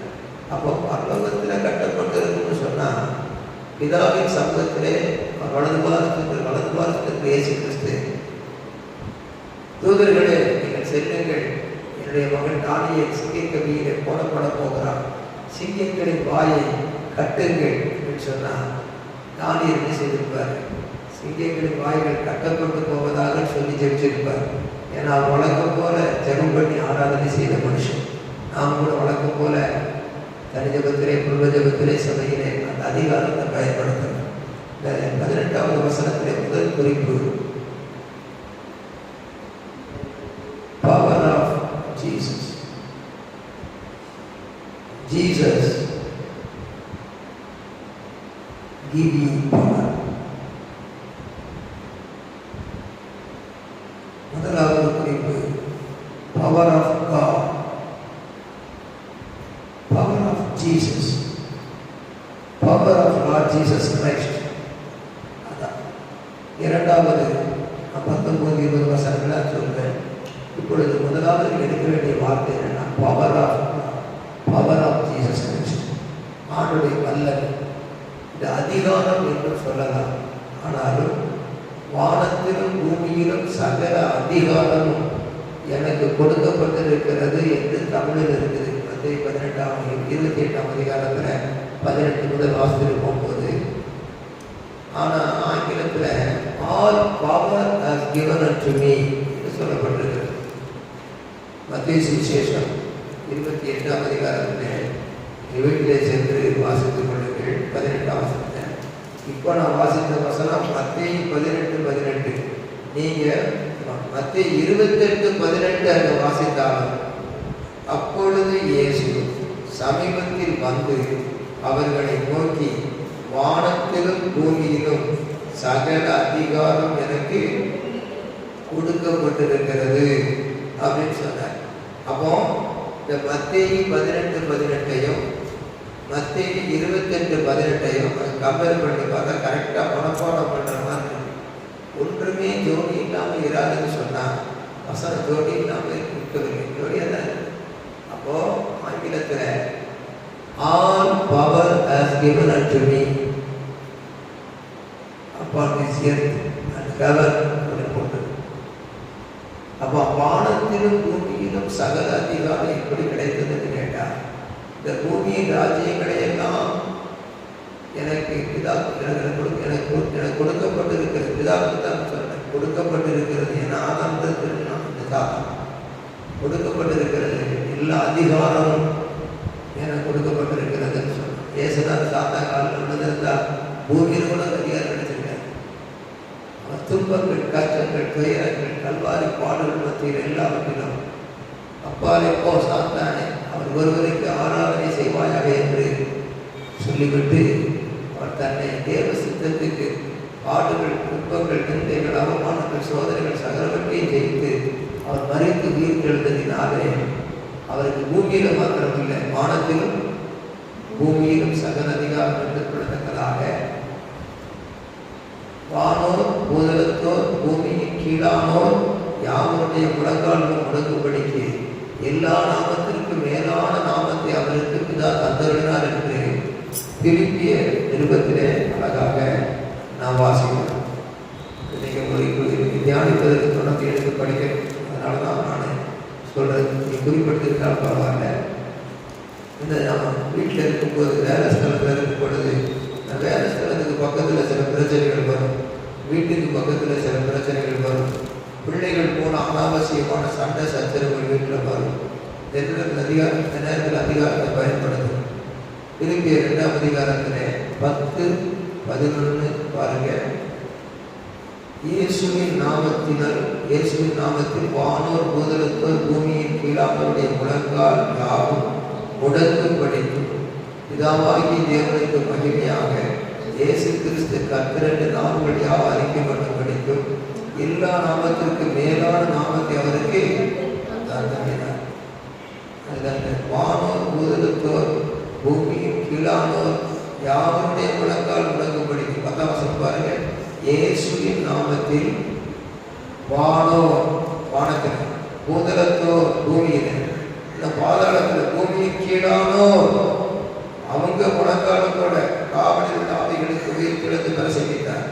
அப்போ பரலோகத்தில் கட்டப்பட்டிருக்குன்னு சொன்னால் பிதாவின் சமூகத்திலே வலது பாரத்துக்கு இயேசு கிறிஸ்து, தூதர்களே நீங்கள் செல்லுங்கள், என்னுடைய மகன் தானியேல் சிங்கக்கவியிலே போடப்பட போகிறான், சிங்கங்களின் வாயை கட்டுங்கள் என்று சொன்னால் தானியேல் என்ன செய்திருப்பார்? சிங்கங்களின் வாய்கள் கட்டப்பட்டு போவதாக சொல்லி ஜெபிச்சிருப்பார். ஏன்னா வழக்கம் போல ஜெபம் பண்ணி ஆராதனை செய்த மனுஷன். நாம் கூட வழக்கம் போல தனி ஜபத்திலே, குடும்ப ஜபத்திலே, சபையிலே அந்த அதிகாரத்தை பயன்படுத்தணும். இந்த 18வது வசனத்திலே முதல் குறிப்பு, power of Jesus. Jesus give you power. முதலாவது குறிப்பு, power of God, power of Jesus, power of Lord Jesus Christ. அதான் இரண்டாவது 19-20 வசனங்களை சொல்கிறேன். இப்பொழுது முதலாவது எடுக்க வேண்டிய வார்த்தை என்னன்னா, பவர் ஆஃப் ஜீசஸ் கிரைஸ்ட், ஆண்டுடைய வல்லமை. இந்த அதிகாரம் என்று சொல்லலாம், ஆனாலும் வானத்திலும் பூமியிலும் சகல அதிகாரமும் எனக்கு கொடுக்கப்பட்டிருக்கிறது என்று தமிழில் இருக்குது. மத்தேயு 28ஆம் அதிகாரத்தில் 18 முதல் வாசித்து போகும்போது, ஆனால் ஆங்கிலத்தில் all power has given unto me என்று சொல்லப்பட்டிருக்கிறது. மத்தேயு சுவிசேஷம் 28ஆம் அதிகாரத்தில் வீட்டிலே சென்று வாசித்துக் கொள்ளுங்கள். 18ஆம் வசனத்தை இப்போ நான் வாசித்த வசனம் மத்தேயு 18:18. நீங்கள் மத்தேயு 28:18 அங்கே வாசித்தாலும், அப்பொழுது இயேசு சமீபத்தில் வந்து அவர்களை நோக்கி, வானத்திலும் பூமியிலும் சகல அதிகாரம் எனக்கு கொடுக்கப்பட்டிருக்கிறது அப்படின்னு சொன்னார். அப்போ இந்த மத்தேயு 18:18 மத்தேயு 28:18 கம்பேர் பண்ணி பார்த்தா கரெக்டாக மனப்பாடம் பண்ணுற மாதிரி. ஒன்றுமே ஜோடி இல்லாமல் இராதுன்னு சொன்னால் வசனம் ஜோடி இல்லாமல் இருக்கவில்லை, ஜோடியாக தான். அப்போது ஆங்கிலத்தில் all power has given unto me upon this earth and heaven அப்படின்னு போட்டு, அப்போ வானத்திலும் பூமியிலும் சகல அதிகாரம் எப்படி கிடைத்ததுன்னு கேட்டால், இந்த பூமியின் ராஜ்யங்களை எல்லாம் எனக்கு கொடுக்கப்பட்டிருக்கிறது. பிதாவுக்கு தான் சொல்றேன், கொடுக்கப்பட்டிருக்கிறது. ஏன்னா ஆதாரத்தில் கொடுத்தான். கொடுக்கப்பட்டிருக்கிறது எல்லா அதிகாரமும் எனக்கு கொடுக்கப்பட்டிருக்கிறதுன்னு சொன்னான். ஏசுதான் சாத்தா காலில் விழுந்திருந்தால் பூமியில் கூட அதிகாரம் கிடைச்சிருக்காரு. அவர் துன்பங்கள், கஷ்டங்கள், துயரங்கள், கல்வாரி பாடல்கள் மத்தியில் எல்லாவற்றிலும் அப்பாலே போ சாத்தானே, அவர் ஒருவருக்கு ஆராதனை செய்வாயாக என்று சொல்லிவிட்டு அவர் தன்னை தேவ சித்தத்துக்கு பாடுகள், துன்பங்கள், நிந்தைகள், அவமானங்கள், சோதனைகள் சகலவற்றையும் ஜெயித்து அவர் மறித்து உயிர் எழுந்ததினாலே அவருக்கு பூமியில மாத்திரமில்லை, வானத்திலும் பூமியிலும் சகல அதிகாரம் பெற்றுக்கொள்ளத்தக்கதாக வானோர் பூதலத்தோர் பூமியின் கீழானோர் யாவருடைய முழங்கால்களும் முடங்கும்படிக்கு எல்லா நாமத்திற்கும் மேலான நாமத்தை அவருக்கு பிதா தந்தருளினார் என்று பிலிப்பிய நிருபத்திலே அழகாக நான் வாசிக்கிறேன். நீங்கள் தியானிப்பதற்கு தொடர்ந்து எடுத்து படிக்கிறேன். அதனால தான் நான் சொல்கிறது. நீ குறிப்பிட்டிருக்கால் பரவாயில்ல. இந்த நம்ம வீட்டில் இருக்கும்போது, வேலை ஸ்தலத்தில் இருக்கும் பொழுது, வேலை ஸ்தலத்துக்கு பக்கத்தில் சில பிரச்சனைகள் வரும், வீட்டுக்கு பக்கத்தில் சில பிரச்சனைகள் வரும், பிள்ளைகள் போன அனாவசியமான சண்டை சச்சரவுகள் வீட்டில் வரும். அதிகாரம் இந்த நேரத்தில் அதிகாரத்தை பயன்படுத்தும். திரும்பிய 2ஆம் அதிகாரத்தில் 10-11 பாருங்க. இயேசுவின் நாமத்தில் வானோர் பூதலத்தோர் பூமியின் கீழானவருடைய முழங்கால் யாவும் முடங்கும்படிக்கும் பிதாவாகிய தேவனுக்கு மகிமையாக இயேசு கிறிஸ்து கர்த்தர் என்று நாமங்கள் யாவும் அறிக்கைப்பட்டும்படிக்கும் எல்லா நாமத்திற்கு மேலான நாமத்தை அவருக்கு தந்தினார். வானோர் பூதலத்தோர் பூமியின் கீழானோர் யாவருடைய முழங்கால் முடங்கும்படிக்கும் 10ஆம் வசனம் பாருங்க. இயேசுவின் நாமத்தில் வானத்தில் பூதலத்தோர் பூமியில், இந்த பாதாளத்தில் பூமியின் கீழானோர் அவங்க முழங்காலத்தோட காவலில் ஆவிகளுக்கு உயிர் கிழந்து பிரசங்கித்தார்.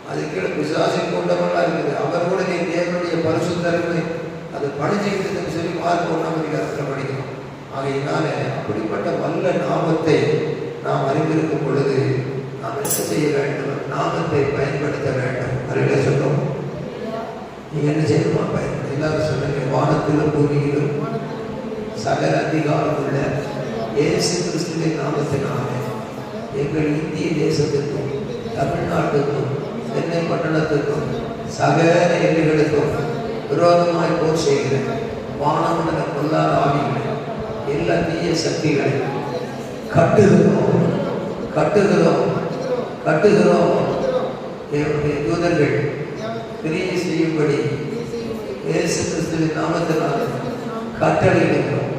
அது கீழே பிசாசின் கொண்டவெல்லாம் இருக்குது. அவர் கூட நீ தேவனுடைய பரிசுத்தன்மை அது பணிச்சுக்கிட்டு சொல்லி மார்க் 1ஆம் அதிகாரத்தில் படிக்கணும். ஆகையினால அப்படிப்பட்ட வல்ல நாமத்தை நாம் அறிந்திருக்கும் பொழுது நாம் என்ன செய்ய வேண்டும்? நாமத்தை பயன்படுத்த வேண்டும். அறிவில சொல்லும். நீங்க என்ன செய்யணுமா? பயன்படுத்த. எல்லாரும் சொல்லுங்க. வானத்திலும் பூமியிலும் சகல அதிகாரம் உள்ள இயேசு கிறிஸ்துவின் நாமத்தினாலே எங்கள் இந்திய தேசத்துக்கும் தமிழ்நாட்டுக்கும் சென்னை பட்டணத்துக்கும் சகல எல்லைகளுக்கும் விரோதமாய் போர் செய்கிற வானமண்டல பொல்லாத ஆவிகளை, எல்லா தீய சக்திகளை கட்டுகிறோம். என்னுடைய தூதர்கள் கிரியை செய்யும்படி இயேசு கிறிஸ்துவின் நாமத்தினால் கட்டளையிடுகிறோம்.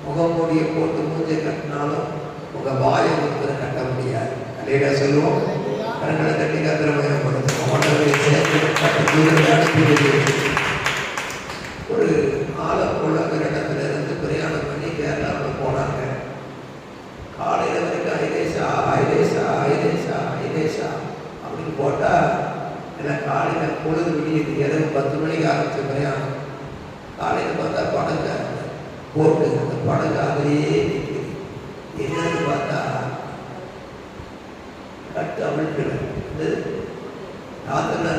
முகமூடிய போட்டு மூஞ்சை கட்டினாலும் உங்க வாயை ஒருத்தர கட்ட முடியாது. அல்லேலூயா சொல்லுவோம். கரங்களை தட்டி கத்திரமயப்படுத்தும். ஒரு ஆலப்புழங்கிற இடத்துல இருந்து பிரயாணம் பண்ணி கேரளாவில் போனாங்க. காலையில் வரைக்கும் ஐலேசா அப்படின்னு போட்டால் இல்லை, காலையில் பொழுது விடியுது. இரவு 10 மணிக்கு ஆரம்பிச்ச பிரயாணம். காலையில் பார்த்தா படங்க போட்டு அந்த படகு அதிலேயே நிற்குது. என்னன்னு பார்த்தா கட்டு அமிழ்கள் ராத்திரி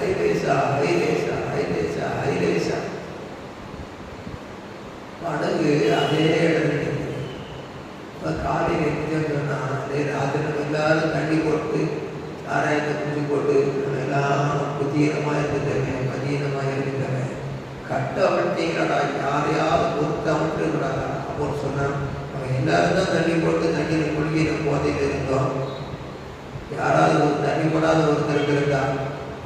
ஐலேசா படகு அதே இடத்துல நிற்குது. இப்போ காலையில் எப்படி சொன்னால் அதே ராத்திரி எல்லாரும் தண்ணி போட்டு சாராயத்தை குஞ்சு போட்டு எல்லாம் புத்தீனமாக இருந்துட்டேங்க, மதீனமாக இருந்துட்டேங்க. கட்ட அமிழ்த்தீங்களாடா, யாரையாவது பொறுத்து அமிழ்த்துக்கூடாதா அப்படின்னு சொன்னான். அவன் எல்லாரும் தான் தண்ணி போட்டு தண்ணியில் குளிக்கிற போதையில் இருந்தோம். யாராவது ஒரு தண்ணி போடாத ஒருத்தருக்கு இருந்தா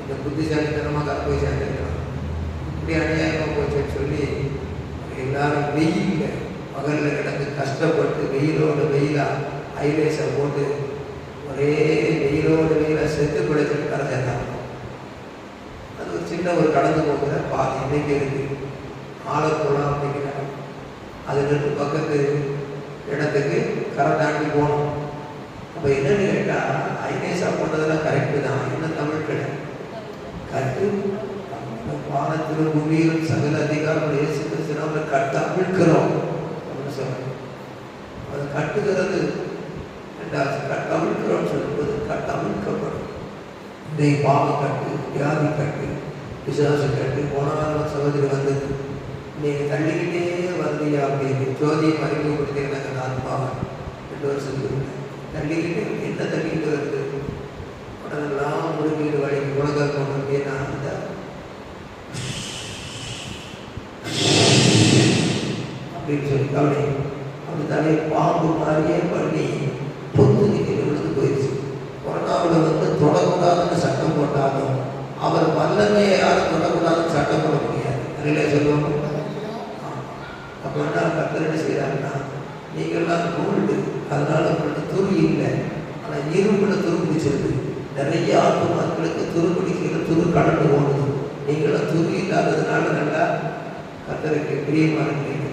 இந்த புத்திசாலித்தனமாக போய் சேர்ந்துருக்கலாம். இப்படி அநியாயமாக போச்சுன்னு சொல்லி எல்லாரும் வெயிலில் பகலில் கிடந்து கஷ்டப்பட்டு வெயிலாக ஐலேசை போட்டு ஒரே வெயிலாக செத்து பிழைச்சிட்டு கரைஞ்சாங்க. அது ஒரு சின்ன ஒரு கடந்து போகிற பாதி இன்னைக்கு இருக்கு. ஆலப்புழம் அப்படிங்கிற அதுலேருந்து பக்கத்து இடத்துக்கு கரை தாண்டி போகணும். அப்போ என்னன்னு கேட்டால் ஐலேசா போட்டதெல்லாம் கரெக்டு தான். என்ன தமிழ் கிடையாது. கட்டு வானத்திலும் பூமியிலும் சகல அதிகாரம் இயேசு கிறிஸ்துவினால கட்டு அவிழ்க்கிறோம் அப்படின்னு சொல்றோம். அது கட்டுகிறது கட்டு அவிழ்க்கிறோம்னு சொல்லும்போது கட்டு அவிழ்க்கப்படும். இந்த பாவ கட்டு, வியாதி கட்டு, விசுவாசம் கேட்டு போனாலும் சகோதரி வந்தது, நீங்கள் தள்ளிக்கிட்டே வந்தீங்க அப்படின்னு ஜோதியை மறைக்க கொடுத்தீங்கன்னாங்க. அந்த ஆத்மாவை 2 வருஷத்துக்கு தள்ளிக்கிட்டு என்ன தள்ளிக்கிட்டு வருது, உடனெல்லாம் முழுங்கிட்டு வழிக்கு குணங்கள் போன அப்படின்னா அந்த அப்படின்னு சொல்லி கவனி அப்படி தலையை பாம்பு மாதிரியே பண்ணி பொத்து நிற்கிற விழுந்து போயிடுச்சு. கொரோனாவில் தொடக்கூடாதுன்னு சட்டம் போட்டாலும் அவர் வல்லமையை யாரும் தொடக்கூடாதுன்னு சட்டம் போட முடியாது. அதிலே சொல்லுவாங்க. அப்போ என்ன கர்த்தர் என்ன செய்கிறாருன்னா, நீங்கள்லாம் கோல்டு, அதனால் உங்களுக்கு துரு இல்லை, ஆனால் இரும்பில் துரு பிடிச்சிருக்கு. நிறைய ஆத்மாக்களுக்கு துரு பிடிக்கிற துரு கலந்து போடுது. நீங்களாம் துரு இல்லாததுனால நல்லா கர்த்தருக்கு பிரியமாக இருக்கிறீங்க.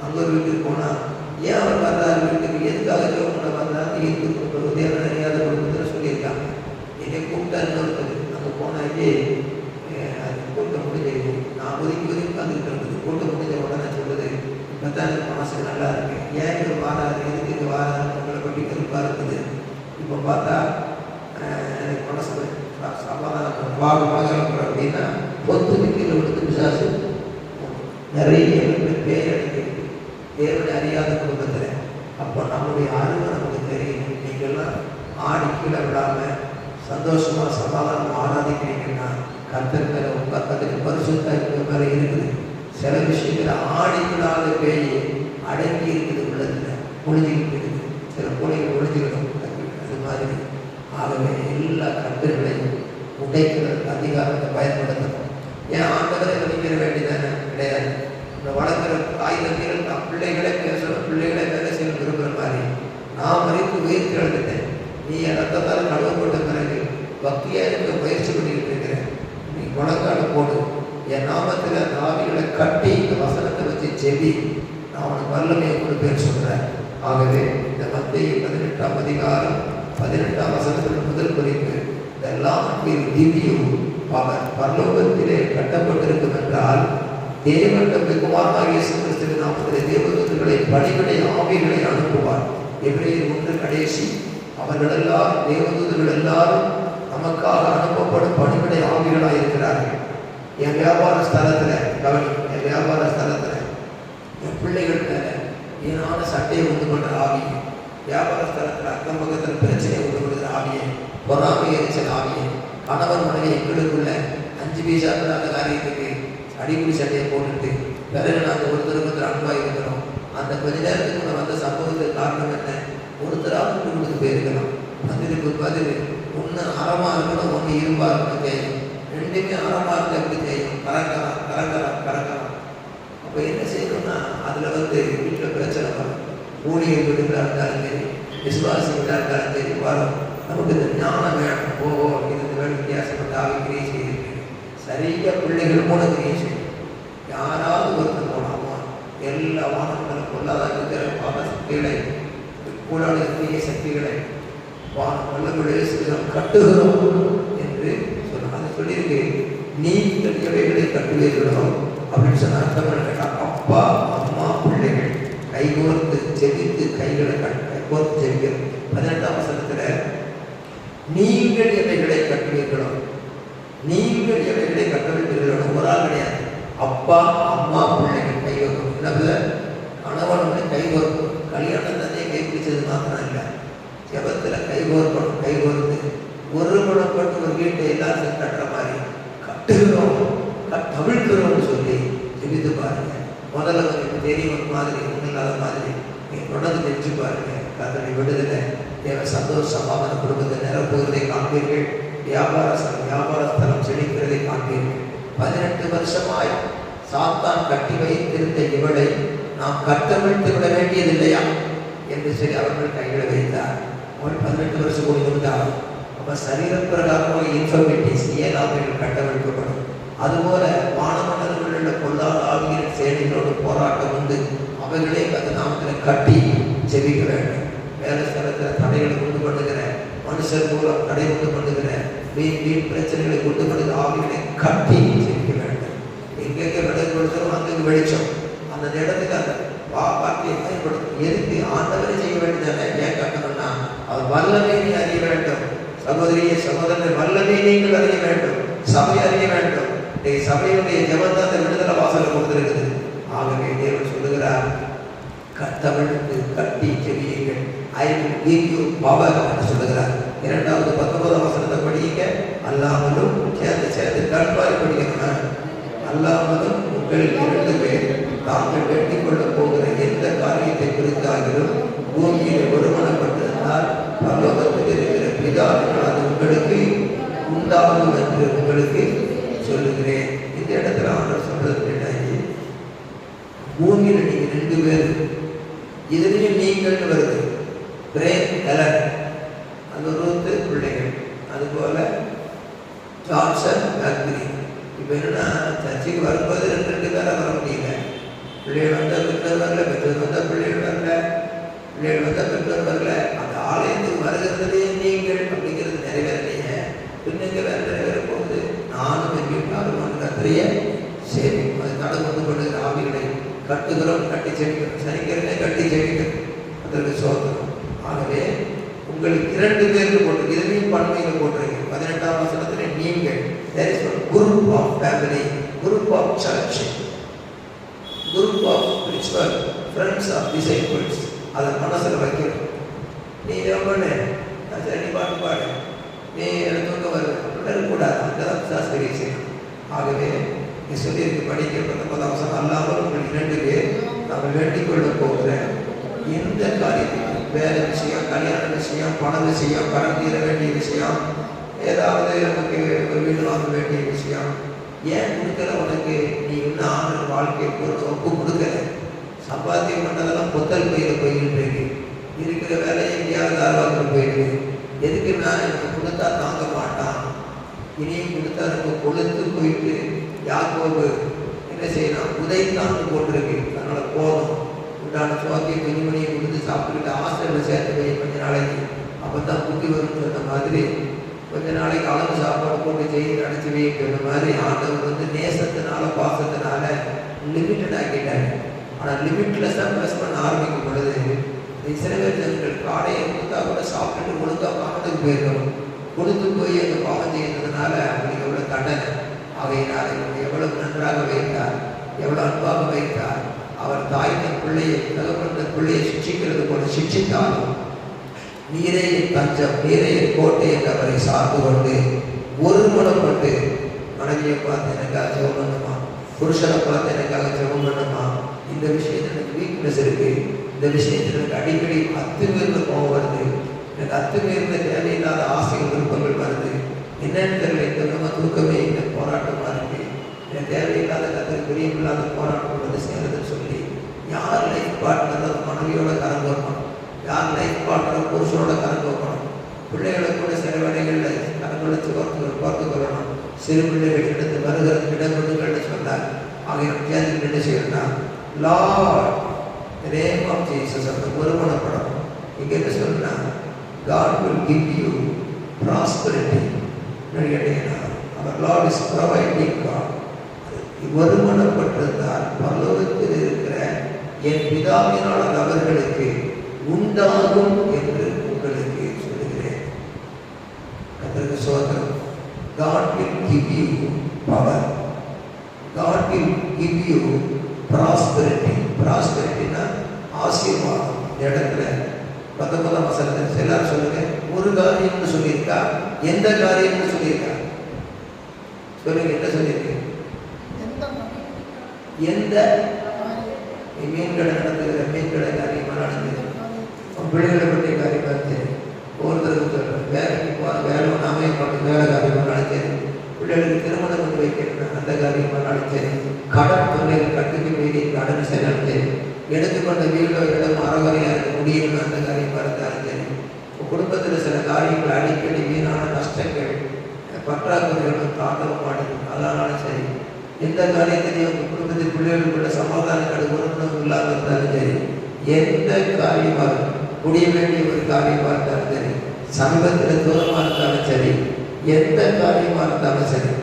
அங்கே ஒரு வீட்டுக்கு போனால் ஏன் அவர் வர்றாரு வீட்டுக்கு, எதுக்காக உங்களை வர்றாரு, இருக்கு உதயம் அறியாத குடும்பத்தில் சொல்லியிருக்காங்க. என்னை கூப்பிட்டா இன்னொருத்தது அங்கே போனாலே அது கூட்டம் முடிஞ்சது. நான் ஒதுக்கி வந்துட்டு இருந்தது. கூட்டம் முடிஞ்ச உடனே சொல்லுது, இப்போ தான் எனக்கு மனசு நல்லா இருக்கு, ஏன் இது வாராது, எதுக்கு இது வாராது, உங்களை பற்றி கருப்பாக இருக்குது. இப்போ பார்த்தா எனக்கு மனசு சமாதானம் வாகனம் அப்படின்னா பொத்து நிற்கிற விடுத்து விசாசு நிறைய பேர் அடிக்கிறது தேவனை அறியாத குடும்பத்தில். அப்போ நம்முடைய அருமை நமக்கு தெரியும். நீங்கள்லாம் ஆடி கீழே விடாமல் சந்தோஷமாக சமாதானம் ஆராதிக்கிறீங்கன்னா கர்த்தர் மேலே உங்கள் கர்த்தர் பரிசுத்த மேலே இருக்குது. சில விஷயத்தில் ஆடி விடாத பேய் அடங்கி இருக்குது, உள்ளத்தில் ஒழிஞ்சிக்கிட்டு இருக்குது. சில பிள்ளைகள் ஒழிஞ்சிக்கணும். அது மாதிரி ஆகவே எல்லா கர்த்தர்களையும் உடைக்கிறதுக்கு அதிகாரத்தை பயன்படுத்தணும். ஏன் ஆண்டவரை வலிக்கிற வேண்டியதானே கிடையாது. இந்த வளர்க்குற ஆயுதங்கள் நான் பிள்ளைகளே பேசணும், பிள்ளைகளே வேலை செய்ய விரும்புகிற மாதிரி நான் வரைக்கும் உயிர்த்து எழுதுட்டேன். நீ என் ரத்தத்தால் கழுவப்பட்ட பிறகு பக்தியாக இருக்க முயற்சி பண்ணிக்கிட்டு இருக்கிறேன். நீ முழங்கால போடு, என் நாமத்தில் அந்த ஆவிகளை கட்டி இந்த வசனத்தை வச்சு செவி, நான் உனக்கு வல்லமையை கொடுப்பேன்னு சொல்கிறேன். ஆகவே இந்த மத்தேயு 18ஆம் அதிகாரம் 18ஆம் வசனத்தில் முதல் குறிப்பு, இதெல்லாம் திவ்யம் அவர் பரலோகத்திலே கட்டப்பட்டிருக்கும் என்றால் தேவன் தம்முடைய குமாரனாகிய இயேசு கிறிஸ்துவின் நாமத்திலே தேவதூதர்களை பணிவிடை ஆவிகளை அனுப்புவார். எபிரேயர் 1 கடைசி. அவர்கள் எல்லாரும் தேவதூதர்கள் எல்லாரும் நமக்காக அனுப்பப்படும் பணிவிடை ஆவிகளாக இருக்கிறார்கள். என் வியாபார ஸ்தலத்தில் என் வியாபார ஸ்தலத்தில் என் பிள்ளைகள் மேலே வீணான சட்டையை உண்டு பண்ணுற ஆவியை, வியாபார ஸ்தலத்தில் அக்கம் பக்கத்தில் பிரச்சனையை உண்டு பண்ணுற ஆவியை, பொறாமை எரிச்சல் ஆவியை, கணவன் மனைவி எங்களுக்குள்ள 5 பைசா அந்த காரியத்துக்கு அடிப்படை சட்டையை போட்டுட்டு பிறகு நாங்கள் ஒருத்தருக்கு அன்பாக இருக்கிறோம். அந்த கொஞ்ச நேரத்துக்கு நம்ம வந்த சம்பவத்துக்கு காரணம் என்ன, ஒருத்தராக கொடுத்து போயிருக்கலாம். பதிலுக்கு பதில் ஒன்று அறமாக இருக்கணும், ஒன்று இரும்பாக இருக்கணும் செய்யும். ரெண்டுமே அறமாக இருக்க எப்படி செய்யும், கறக்கலாம். அப்போ என்ன செய்யணும்னா அதில் வீட்டில் பிரச்சனை வரும். ஊழியர் வீடுகளாக இருந்தாலும் சரி, விசுவாசி வீடாக இருந்தாலும் சரி வரும். நமக்கு இந்த ஞானம் வேணும். ஓஹோ இது வேணும், வித்தியாசப்பட்ட ஆவி கிரியை செய்திருக்கு. சரியாக பிள்ளைகள் போன கிரியை செய்யும். யாராவது ஒருத்தர் போனாமா எல்லா வானங்களும் பொல்லாத இருக்கிற பாத சக்திகளை, கூடாத தீய சக்திகளை வல்லமையுடைய கட்டுகிறோம் என்று சொன்னாங்க. அதை சொல்லியிருக்கு. நீங்கள் எவைகளை கட்டுவீர்களோ அப்படின்னு சொன்ன அர்த்தம் கேட்டால், அப்பா அம்மா பிள்ளைகள் கைகோர்த்து செவித்து கைகளை கைகோர்த்து செவிக்கிறது. 18ஆம் வசனத்தில் நீங்கள் எவைகளை கட்டுவீர்களோ, நீங்கள் எவைகளை கட்டவிட்டீர்களோ ஒரு ஆள் கிடையாது. அப்பா அம்மா பிள்ளைகள் கைகோர்க்கும். இல்லை கணவன் கைகோர்க்கும். கல்யாணம் தந்தையை கைப்பிடிச்சது மாத்திரம் இல்லை, ஜெபத்தில் கைகோர்க்கணும். கைகோர்த்து ஒரு குணப்பட்டு ஒரு வீட்டை எல்லாத்தையும் கட்டுற மாதிரி கட்டுகிறோம், தவிழ்க்கிறோம்னு சொல்லி ஜெபித்து பாருங்க. முதல்ல இப்போ தெரியும் மாதிரி ஒன்றும் இல்லாத மாதிரி நீங்கள் தொடர்ந்து தெரிஞ்சு பாருங்க. கர்த்தரை விடுதலை தேவ சந்தோஷம் சமாதான குடும்பத்தை நிரப்புகிறதை காண்பீர்கள். வியாபார ஸ்தலம் செழிக்கிறதை காண்பீர்கள். 18 வருஷமாய் சாத்தான் கட்டி வைத்திருந்த இவளை நாம் கட்டவிழ்த்து விட வேண்டியதில்லையா என்று சொல்லி அவர்கள் கையில் வைத்தார். அவள் 18 வருஷம் போய் இருந்தார். அப்போ சரீர பிரகாரமாக இன்ஃபர்மேட்டிவ்ஸ் ஏன் அவர்கள் கட்டவிழ்க்கப்படும். அதுபோல வானமண்டலங்களில் உள்ள பொல்லாத ஆவியின் சேனைகளோடு போராட்டம் உண்டு. அவைகளே அந்த நாமத்தில் கட்டி செவிக்க வேண்டும். வேலை ஸ்தலத்தில் தடைகளை கொண்டு பண்ணுகிற, மனுஷர் மூலம் தடை கொண்டு பண்ணுகிற, வீண் பிரச்சனைகளை கொண்டு பண்ணுகிற ஆவிகளை கட்டி செவிக்க வேண்டும். எங்கெங்கே விடை கொடுத்தோம் அங்கங்கே வெளிச்சம். அந்த இடத்துக்கு அந்த வார்த்தையை பயன்படுத்தும். எதுக்கு ஆண்டவரை செய்ய வேண்டியதானே. ஏன் கட்டணும்னா அவர் வல்லமை நீ அறிய வேண்டும். சகோதரியை சகோதரனை வல்லமை நீங்கள் அறிய வேண்டும். சபை அறிய வேண்டும். இன்றைய சபையுடைய ஜெபம் தான் அந்த விடுதலை வாசலை கொடுத்திருக்குது. ஆகவே தேவன் சொல்லுகிறார், கட்டவிழ்த்து கட்டி செவியுங்கள், I will give you power என்று சொல்லுகிறார். 19 வசனத்தை படிக்க, அல்லாமலும் சேர்ந்து கண்பாரி படிக்கணும். அல்லாமலும் உங்கள் 2 பேர் தாங்கள் வெட்டி கொள்ள போகிற எந்த காரியத்தை குறித்தாகிலும் பூமியில் ஒருமனப்பட்டிருந்தால் பரலோகத்தில் இருக்கிற பிதாவினால் அது உங்களுக்கு உண்டாகும் என்று உங்களுக்கு சொல்லுகிறேன். இந்த இடத்துல ஆண்டவர் சொல்றது என்னன்னா, பூமியில் நீங்க 2 பேர், இதுலயும் நீங்கள் வருது, பிரேம் எலன், அது ரூத்து பிள்ளைகள், அதுபோல ஜான்சன் மேக்ரி. இப்போ என்னன்னா, சர்ச்சைக்கு வரும்போது 2 பேரை வர முடியல. பிள்ளைகள் வந்தால் பெற்றோர் வரல, பெற்றோர் வந்தால் பிள்ளைகள் வரல, பிள்ளைகள் வந்தால் பெற்றோர் வரல. அந்த ஆலயத்துக்கு வருகிறதுலேயே நீங்கள் அப்படிங்கிறது நிறைவேறலையே, பின்னுங்க வேற நிறைவேற போகுது. நானும் என் வீட்டாரும் கத்திரிய சரி, அது கடந்து வந்து கொண்டு ஆவிகளை கட்டுகிறோம், கட்டி செவிக்கிறோம், சனிக்கிறனே கட்டி செவிக்கிறோம், அதற்கு சோதனம். ஆகவே உங்களுக்கு 2 பேருக்கு போட்டு, இதுலையும் பன்மையில் போட்டிருக்கு. 18ஆம் வசனத்துல நீங்கள், there is one group of family, group of church, group of spiritual friends of disciples. அதை மனசில் வைக்கணும். நீ எவ்வளோ சரி பாட்டு பாடு, நீ எடுத்துக்க வருவேன் அப்படின்னா இருக்கக்கூடாது. அங்கதான் சாஸ்திரி செய்யணும். ஆகவே நீ சொல்லியிருக்கு படிக்க 19ஆம் வசனம், அல்லாமல் உங்கள் 2 பேர் நாங்கள் வேண்டிக் கொள்ள போகிற எந்த காரியத்தையும், வேலை விஷயம், கல்யாண விஷயம், பண விஷயம், கடன் தீர வேண்டிய விஷயம், ஏதாவது நமக்கு ஒரு வீடு வாங்க வேண்டிய விஷயம், ஏன் கொடுக்கல உனக்கு? நீ இன்னும் ஆண்டு வாழ்க்கையை பொறுத்து ஒப்பு கொடுக்கல. சம்பாத்தியம் பண்ணதெல்லாம் பொத்தல் பையில் போய்கிட்டு இருக்கு. இருக்கிற வேலையை எங்கேயாவது தாழ்வாக்கில் போயிடுது. எதுக்கு நான் எனக்கு கொடுத்தா தாங்க மாட்டான், இனியும் கொடுத்தா நம்ம கொளுத்து போயிட்டு யாக்கோபு என்ன செய்யலாம், உதைத்தான்னு போட்டிருக்கு. அதனால போதும், உண்டான சோத்தையும் கொஞ்சம் மணியை கொடுத்து சாப்பிட்டுக்கிட்டு ஹாஸ்டலில் சேர்த்து வை கொஞ்ச நாளைக்கு, அப்போ தான் புத்தி வரும்னு சொன்ன மாதிரி கொஞ்ச நாளைக்கு அளவு சாப்பாடு போட்டு செய்து அடைச்சி வைக்கிற மாதிரி ஆண்டவர் வந்து நேசத்தினால பாசத்தினால லிமிட்டட் ஆக்கிட்டாங்க. ஆனால் லிமிட்லெஸ்ஸாக ப்ளஸ் பண்ண ஆரம்பிக்கும் பொழுது இஸ்ரவேல் ஜனங்கள் காடையை கொடுத்தா கூட சாப்பிட்டுட்டு ஒழுங்கா பாவத்துக்கு போயிருக்கணும். கொடுத்து போய் அந்த பாவம் செய்ததுனால அவங்களுக்கு எவ்வளோ தண்டனை. அவையினால் இவங்க எவ்வளவு நன்றாக வைத்தார், எவ்வளோ அன்பாக வைத்தார். அவர் தாய் தன் பிள்ளையை, தகப்பன் தன் பிள்ளையை சிக்ஷிக்கிறது போல சிக்ஷித்தாலும் நீரே தஞ்சம், நீரே கோட்டை என்று அவரை சார்ந்து கொண்டு ஒருமனப்பட்டு, மனைவியை பார்த்து எனக்காக ஜெபம் பண்ணுமா, புருஷனை பார்த்து எனக்காக ஜெபம் பண்ணுமா, இந்த விஷயத்தில் எனக்கு வீக்னஸ் இருக்கு, இந்த விஷயத்தில் எனக்கு அடிக்கடி அத்துமீறின கோபம் வருது, எனக்கு அத்துமீறின தேவையில்லாத ஆசைகள் விருப்பங்கள் வருது, என்னன்னு தெரியல, இந்த நம்ம தூக்கமே இந்த போராட்டமா இருக்கு, எனக்கு தேவையில்லாத கத்திற்கு பிரியமில்லாத போராட்டம் வந்து சேருதுன்னு சொல்லி, யார் லைஃப் பார்ட்னர் மனைவியோட கலந்து வைக்கணும், யார் லைஃப் பார்ட்னர் புருஷனோட கலந்து வைக்கணும், பிள்ளைகளை கூட சில வேலைகளில் கலந்து பார்த்து கொள்ளணும். சிறு பிள்ளைகள் எடுத்து வருகிறது இடங்கொண்டுகள்னு சொன்னார். ஆகிய கேள்வி என்ன செய்யணும்னா, லார்ட் நேம் ஆஃப் ஜீசஸ் அந்த ஒருமனப்படணும். இங்கே என்ன சொன்னா, God will give you prosperity. கேட்டீங்கன்னா அவர் லார்ட் இஸ் ப்ரொவைடிங் காட். ஒருமனப்பட்டிருந்தால் பரலோகத்தில் இருக்கிற என் பிதாவினால் அவர்களுக்கு உண்டாகும் என்று உங்களுக்கு சொல்லுகிறேன். அதற்கு சோதனம். God will give you power. God will give you prosperity. Prosperity-னா ஆசீர்வாதம். இந்த இடத்துல 19ஆம் வசனத்தில் எல்லாரும் சொல்லுங்க, ஒரு காரியம்னு சொல்லியிருக்கா, எந்த காரியம்னு சொல்லியிருக்கா சொல்லுங்க, என்ன சொல்லியிருக்க? எந்த மீன் கடை நடத்துகிற மீன் கடை காரியமாக நடந்தது, பிள்ளைகளை பற்றிய காரியமாக இருந்தது, ஒருத்தருக்கு வேலைக்கு போகிற வேலை நாமே பார்த்து வேலை காரியமாக நடத்தது, பிள்ளைகளுக்கு திருமணம் வந்து வைக்கணும் அந்த காரியமாக நடத்தது, கடன் தொழில் கட்டுக்கு மீறி கடன் நடத்தது, எடுத்துக்கொண்ட வீடோ இடம் அறவரையாக இருக்க முடியும்னு அந்த காரியமாக இருந்தாலும், குடும்பத்தில் சில காரியங்கள் அடிக்கடி வீணான நஷ்டங்கள் பற்றாக்குறைகளும் தாண்டவம் மாடுது, அதனாலும் சரி, எந்த காரியத்திலையும் உங்கள் குடும்பத்தில் பிள்ளைகளுக்குள்ள சமாதானங்கள் உறவு இல்லாமல் இருந்தாலும் சரி, எந்த காரியமாக முடிய வேண்டிய ஒரு காரியமாக இருந்தாலும் சரி, சமீபத்தில் தூரமாக இருந்தாலும் சரி, எந்த காரியமாக இருந்தாலும் சரி,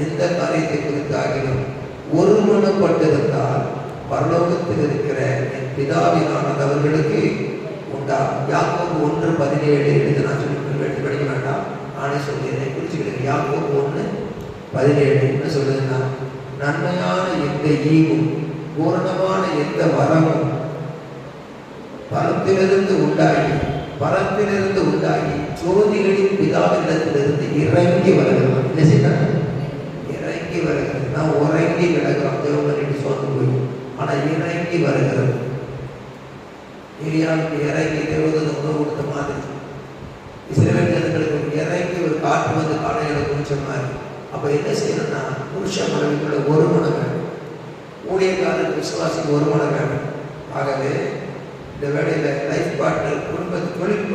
எந்த காரியத்தை குறித்தாகிலும் ஒருமனப்பட்டிருந்தால் பரலோகத்தில் இருக்கிற என் பிதாவினானது அவர்களுக்கு உண்டா. யாக்கோபு 1:17 எடுத்து நான் சொல்லி படிக்க வேண்டாம், நானே சொல்லிடுறேன், குறிச்சுக்கிறேன். யாக்கோபு 1:17 17 என்ன சொல்லுதுன்னா, நன்மையான எந்த ஈவும் பூரணமான எந்த வரமும் பரத்திலிருந்து உண்டாகி ஜோதிகளின் பிதாவிடத்திலிருந்து இறங்கி வருகிறோம். என்ன செய்யணும்? இறங்கி வருகிறது. நான் உறங்கி கிடக்கிறோம் தேவனிட்டு சோர்ந்து போய், ஆனால் இறங்கி வருகிறது. ஏரியாவுக்கு இறங்கி தேவதூதன் உணவு கொடுத்த மாதிரி இஸ்ரவேல் ஜனங்களுக்கு இறங்கி ஒரு காற்று வந்து காலையில குடிச்ச மாதிரி. அப்போ என்ன செய்யணும்னா, புருஷ மனைவிக்குள்ள ஒரு மனம் வேணும், ஊழியக்காரருக்கு விசுவாசிக்கு ஒரு மனம் வேணும். ஆகவே இந்த வேலையில் லைஃப் பார்ட்னர் குடும்பத்தை தொழில்